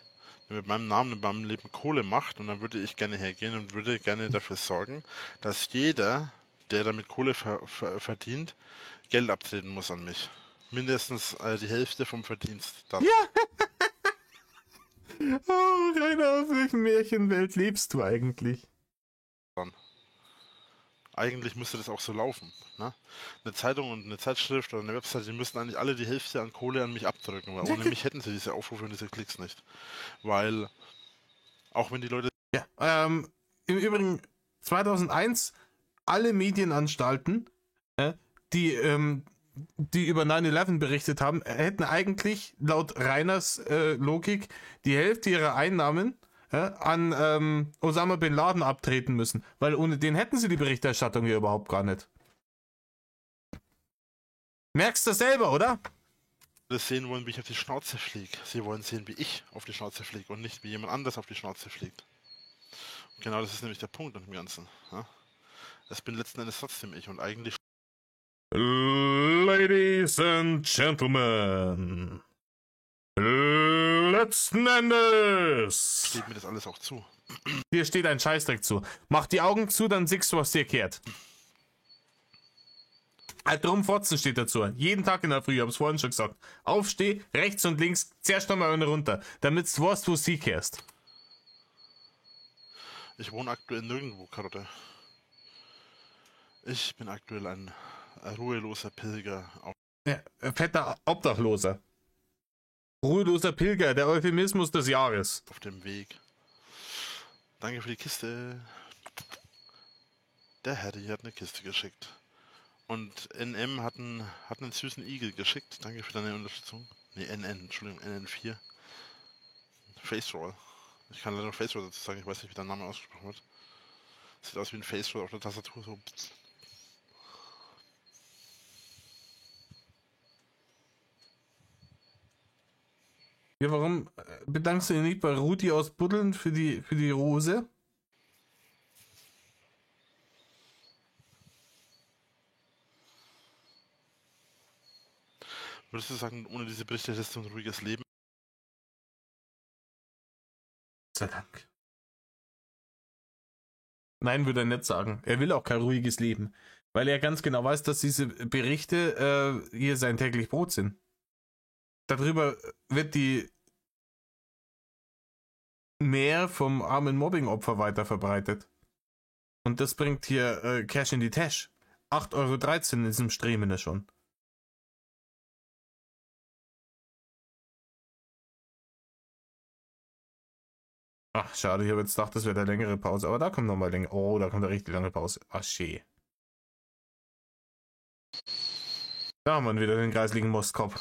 [SPEAKER 2] der mit meinem Namen und meinem Leben Kohle macht, und dann würde ich gerne hergehen und würde gerne dafür sorgen, dass jeder, der damit Kohle verdient, Geld abtreten muss an mich. Mindestens die Hälfte vom Verdienst. Dann.
[SPEAKER 1] Ja! Oh, Rainer, auf welchen Märchenwelt lebst du eigentlich?
[SPEAKER 2] Eigentlich müsste das auch so laufen. Ne? Eine Zeitung und eine Zeitschrift oder eine Website, die müssten eigentlich alle die Hälfte an Kohle an mich abdrücken, weil ohne mich hätten sie diese Aufrufe und diese Klicks nicht. Weil, auch wenn die Leute...
[SPEAKER 1] Ja, im Übrigen, 2001, alle Medienanstalten, die über 9/11 berichtet haben, hätten eigentlich laut Rainers Logik die Hälfte ihrer Einnahmen an Osama Bin Laden abtreten müssen, weil ohne den hätten sie die Berichterstattung hier überhaupt gar nicht. Merkst du selber, oder?
[SPEAKER 2] das sehen wollen, wie ich auf die Schnauze fliege. Sie wollen sehen, wie ich auf die Schnauze fliege und nicht wie jemand anders auf die Schnauze fliegt. Und genau das ist nämlich der Punkt an dem Ganzen. Ja? Es bin letzten Endes trotzdem ich und eigentlich...
[SPEAKER 1] Ladies and Gentlemen, letzten Endes
[SPEAKER 2] steht mir das alles auch zu.
[SPEAKER 1] dir steht ein Scheißdreck zu. Mach die Augen zu, dann siehst du, was dir kehrt. Halt drum Fotzen steht dazu. Jeden Tag in der Früh, ich hab's vorhin schon gesagt. Aufsteh, rechts und links, zuerst nochmal eine runter, damit du weißt, wo du kehrst.
[SPEAKER 2] Ich wohne aktuell nirgendwo, Karotte. Ich bin aktuell ein ruheloser Pilger auf
[SPEAKER 1] Ja, fetter Obdachloser. Ruheloser Pilger, der Euphemismus des Jahres.
[SPEAKER 2] dem Weg. Danke für die Kiste. Der Harry hat eine Kiste geschickt. Und NM hat einen süßen Igel geschickt. Danke für deine Unterstützung. Ne, Entschuldigung, NN4. Face Roll. Ich kann leider nur Face Roll dazu sagen, ich weiß nicht, wie der Name ausgesprochen wird. Sieht aus wie ein Face Roll auf der Tastatur, so.
[SPEAKER 1] Ja, warum bedankst du dich nicht bei Rudi aus Buddeln für die Rose?
[SPEAKER 2] Würdest du sagen, ohne diese Berichte hättest du ein ruhiges Leben?
[SPEAKER 1] Sei Dank. Nein, würde er nicht sagen. Er will auch kein ruhiges Leben. Weil er ganz genau weiß, dass diese Berichte hier sein täglich Brot sind. Darüber wird die mehr vom armen Mobbing-Opfer weiter verbreitet. Und das bringt hier Cash in die Tasche. 8,13 € ist im Streamen schon. Ach, schade, ich habe jetzt gedacht, das wäre eine längere Pause, aber da kommt nochmal länger. Oh, da kommt eine richtig lange Pause. Ach, schön. Da haben wir wieder den kreisligen Mostkopf.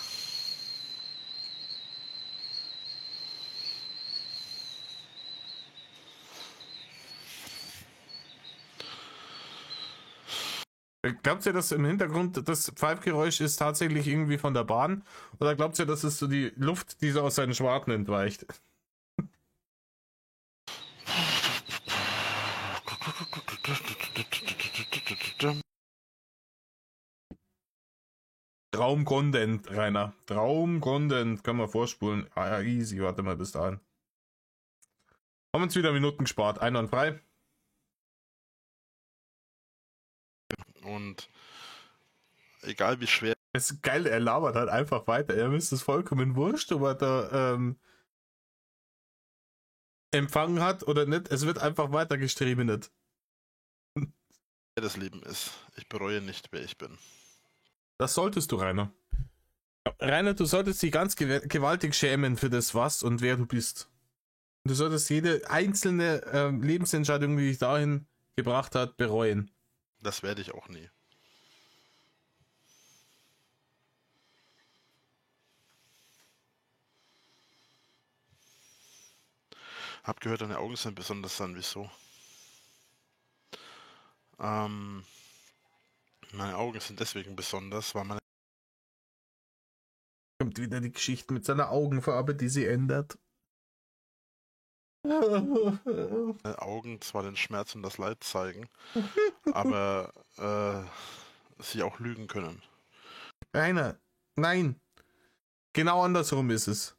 [SPEAKER 1] Glaubt ihr, dass im Hintergrund das Pfeifgeräusch ist tatsächlich irgendwie von der Bahn? Oder glaubt ihr, das ist so die Luft, die so aus seinen Schwarten entweicht? Traum-Content, Rainer. Traum-Content. Kann man vorspulen. Ah, ja, easy. Warte mal bis dahin. Haben uns wieder Minuten gespart. Einwandfrei.
[SPEAKER 2] Und egal wie schwer.
[SPEAKER 1] Es ist geil, er labert halt einfach weiter. Er ist es vollkommen wurscht, ob er da empfangen hat oder nicht. Es wird einfach weiter gestreamt.
[SPEAKER 2] Das Leben ist. Ich bereue nicht, wer ich bin.
[SPEAKER 1] Das solltest du, Rainer. Rainer, du solltest dich ganz gewaltig schämen für das, was und wer du bist. Du solltest jede einzelne Lebensentscheidung, die dich dahin gebracht hat, bereuen.
[SPEAKER 2] Das werde ich auch nie. Hab gehört, deine Augen sind besonders dann. Wieso? Meine Augen sind deswegen besonders, weil meine
[SPEAKER 1] Kommt wieder die Geschichte mit seiner Augenfarbe, die sie ändert.
[SPEAKER 2] Augen zwar den Schmerz und das Leid zeigen, aber sie auch lügen können.
[SPEAKER 1] Rainer, nein. Genau andersrum ist es.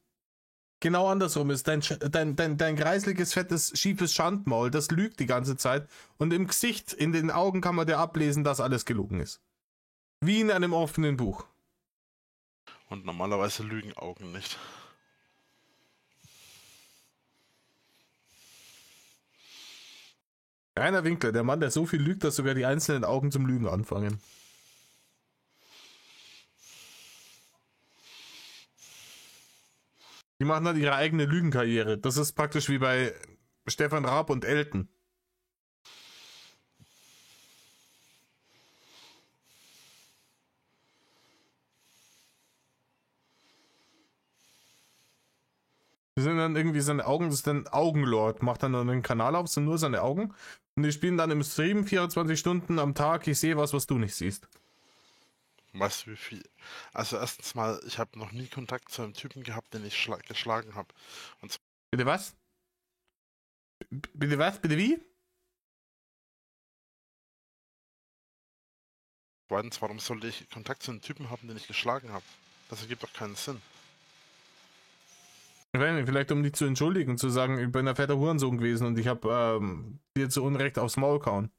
[SPEAKER 1] Genau andersrum ist dein kreisliges, fettes, schiefes Schandmaul, das lügt die ganze Zeit und im Gesicht, in den Augen kann man dir ablesen, dass alles gelogen ist. Wie in einem offenen Buch.
[SPEAKER 2] Und normalerweise lügen Augen nicht.
[SPEAKER 1] Rainer Winkler, der Mann, der so viel lügt, dass sogar die einzelnen Augen zum Lügen anfangen. Die machen dann ihre eigene Lügenkarriere. Das ist praktisch wie bei Stefan Raab und Elton. Das sind dann irgendwie seine Augen, das ist dann Augenlord. Macht dann einen Kanal auf, sind nur seine Augen. Und die spielen dann im Stream 24 Stunden am Tag. Ich sehe was du nicht siehst.
[SPEAKER 2] Weißt du wie viel? Also erstens mal, ich habe noch nie Kontakt zu einem Typen gehabt, den ich geschlagen habe. Und
[SPEAKER 1] Bitte was? Bitte was? Bitte wie?
[SPEAKER 2] zweitens, warum sollte ich Kontakt zu einem Typen haben, den ich geschlagen habe? Das ergibt doch keinen Sinn.
[SPEAKER 1] Ich weiß nicht, vielleicht um dich zu entschuldigen, zu sagen, ich bin ein fetter Hurensohn gewesen und ich habe dir zu Unrecht aufs Maul gehauen.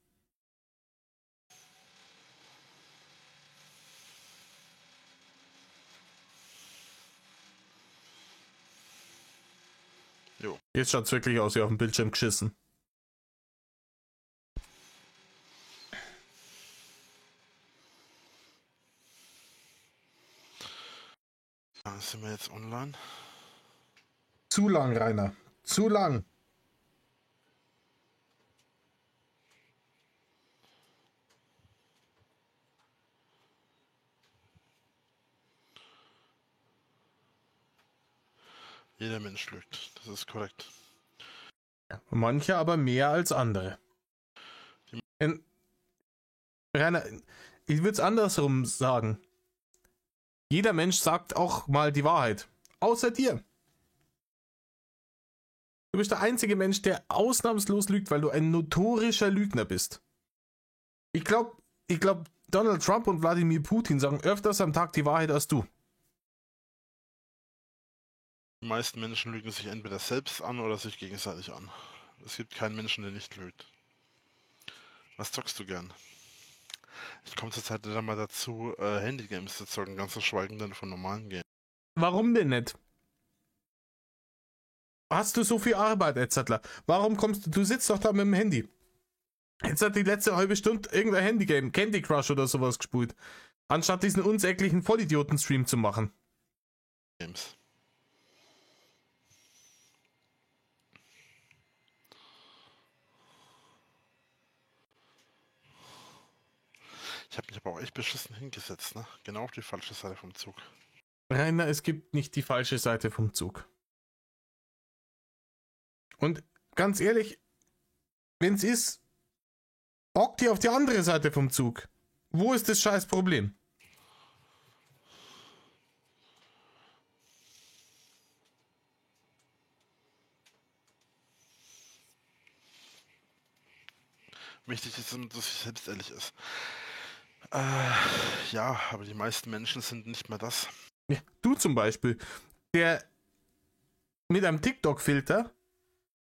[SPEAKER 2] Jo.
[SPEAKER 1] Jetzt schaut's wirklich aus wie auf dem Bildschirm geschissen.
[SPEAKER 2] Sind wir jetzt online?
[SPEAKER 1] Zu lang, Rainer. Zu lang.
[SPEAKER 2] Jeder Mensch lügt. Das ist korrekt.
[SPEAKER 1] Manche aber mehr als andere. Rainer, ich würde es andersrum sagen. Jeder Mensch sagt auch mal die Wahrheit. Außer dir. Du bist der einzige Mensch, der ausnahmslos lügt, weil du ein notorischer Lügner bist. Ich glaube, Donald Trump und Wladimir Putin sagen öfters am Tag die Wahrheit als du.
[SPEAKER 2] Die meisten Menschen lügen sich entweder selbst an oder sich gegenseitig an. Es gibt keinen Menschen, der nicht lügt. Was zockst du gern? Ich komme zur Zeit dann mal dazu, Handygames zu zocken, ganz zu schweigen dann von normalen Games.
[SPEAKER 1] Warum denn nicht? Hast du so viel Arbeit, Etzettler? Warum kommst du sitzt doch da mit dem Handy. Jetzt hat die letzte halbe Stunde irgendein Handygame, Candy Crush oder sowas gespielt, anstatt diesen unsäglichen Vollidioten-Stream zu machen.
[SPEAKER 2] Games. Ich habe mich aber auch echt beschissen hingesetzt, ne? Genau auf die falsche Seite vom Zug.
[SPEAKER 1] Rainer, es gibt nicht die falsche Seite vom Zug. Und ganz ehrlich, wenn es ist, hock dir auf die andere Seite vom Zug. Wo ist das scheiß Problem?
[SPEAKER 2] Wichtig ist, dass ich selbst ehrlich ist. Ja, aber die meisten Menschen sind nicht mehr das.
[SPEAKER 1] Ja, du zum Beispiel, der mit einem TikTok-Filter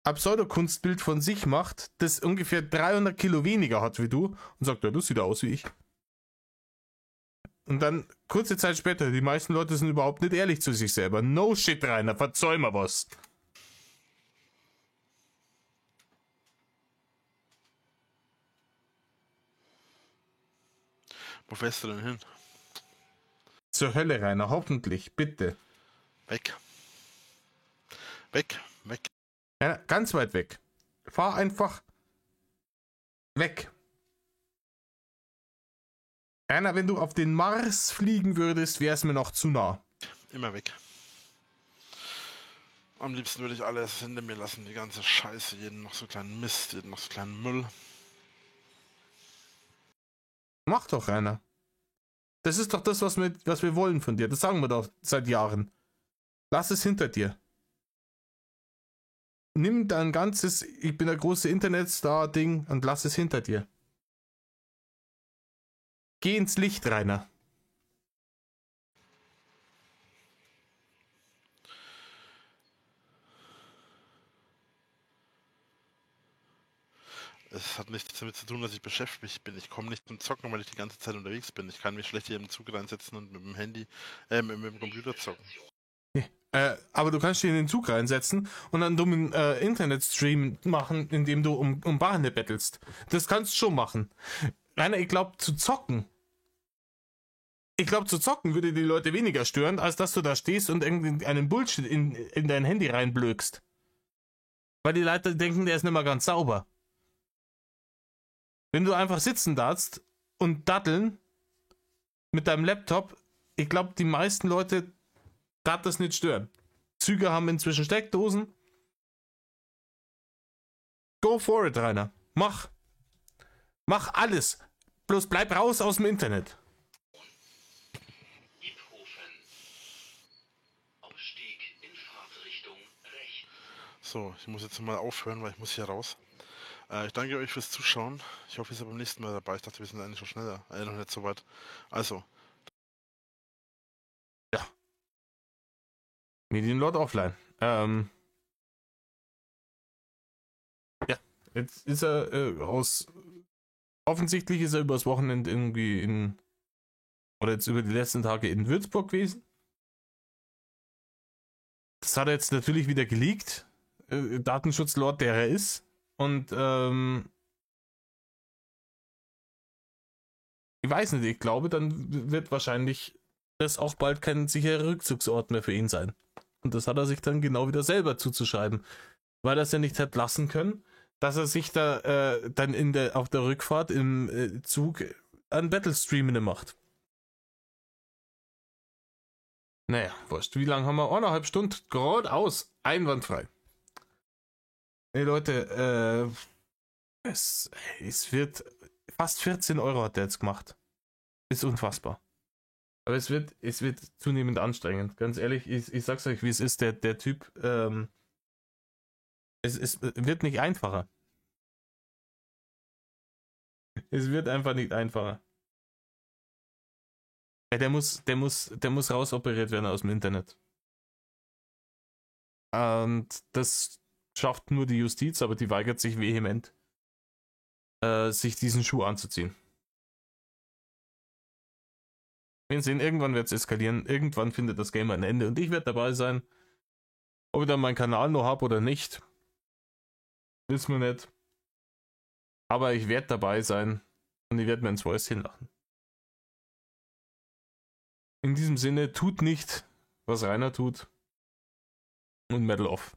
[SPEAKER 1] ein Pseudokunstbild von sich macht, das ungefähr 300 Kilo weniger hat wie du und sagt, ja, du siehst aus wie ich. Und dann, kurze Zeit später, die meisten Leute sind überhaupt nicht ehrlich zu sich selber. No shit, Rainer, verzeih mal was.
[SPEAKER 2] Wo fährst du denn hin?
[SPEAKER 1] Zur Hölle, Rainer, hoffentlich, bitte.
[SPEAKER 2] Weg. Weg, weg.
[SPEAKER 1] Ja, ganz weit weg. Fahr einfach weg. Rainer, wenn du auf den Mars fliegen würdest, wär's mir noch zu nah.
[SPEAKER 2] Immer weg. Am liebsten würde ich alles hinter mir lassen, die ganze Scheiße, jeden noch so kleinen Mist, jeden noch so kleinen Müll.
[SPEAKER 1] Mach doch, Rainer. Das ist doch das, was wir wollen von dir. Das sagen wir doch seit Jahren. Lass es hinter dir. Nimm dein ganzes, ich bin der große Internetstar-Ding und lass es hinter dir. Geh ins Licht, Rainer.
[SPEAKER 2] Es hat nichts damit zu tun, dass ich beschäftigt bin. Ich komme nicht zum Zocken, weil ich die ganze Zeit unterwegs bin. Ich kann mich schlecht hier im Zug reinsetzen und mit dem Handy, mit dem Computer zocken.
[SPEAKER 1] Aber du kannst dich in den Zug reinsetzen und dann dummen Internetstream machen, indem du um Bahne bettelst. Das kannst du schon machen. Rainer, ich glaube, zu zocken würde die Leute weniger stören, als dass du da stehst und irgendeinen Bullshit in dein Handy reinblökst. Weil die Leute denken, der ist nicht mehr ganz sauber. Wenn du einfach sitzen darfst und datteln mit deinem Laptop, ich glaube, die meisten Leute darf das nicht stören. Züge haben inzwischen Steckdosen. Go for it, Rainer. Mach alles. Bloß bleib raus aus dem Internet.
[SPEAKER 5] Iphofen. Ausstieg in Fahrtrichtung rechts.
[SPEAKER 2] So, ich muss jetzt mal aufhören, weil ich muss hier raus. Ich danke euch fürs Zuschauen. Ich hoffe, ihr seid beim nächsten Mal dabei. Ich dachte, wir sind eigentlich schon schneller. Noch nicht so weit. Also.
[SPEAKER 1] Ja. Medienlord offline. Ja, jetzt ist er offensichtlich ist er übers Wochenende irgendwie oder jetzt über die letzten Tage in Würzburg gewesen. Das hat er jetzt natürlich wieder geleakt. Datenschutzlord, der er ist. Und ich weiß nicht, ich glaube, dann wird wahrscheinlich das auch bald kein sicherer Rückzugsort mehr für ihn sein. Und das hat er sich dann genau wieder selber zuzuschreiben. Weil er es ja nicht hat lassen können, dass er sich da dann auf der Rückfahrt im Zug einen Battlestream macht. Naja, wurscht. Wie lange haben wir? 1,5 Stunden geradeaus. Einwandfrei. Hey Leute, es wird fast 14 Euro hat der jetzt gemacht. Ist unfassbar. Aber es wird zunehmend anstrengend. Ganz ehrlich, ich sag's euch, wie es ist. Der Typ, es wird nicht einfacher. Es wird einfach nicht einfacher. Ja, der muss rausoperiert werden aus dem Internet. Und das schafft nur die Justiz, aber die weigert sich vehement, sich diesen Schuh anzuziehen. Wir sehen, irgendwann wird es eskalieren, irgendwann findet das Game ein Ende und ich werde dabei sein. Ob ich dann meinen Kanal noch habe oder nicht, wissen wir nicht. Aber ich werde dabei sein und ich werde mir ins Fäustchen lachen. In diesem Sinne, tut nicht, was Rainer tut und Medal off.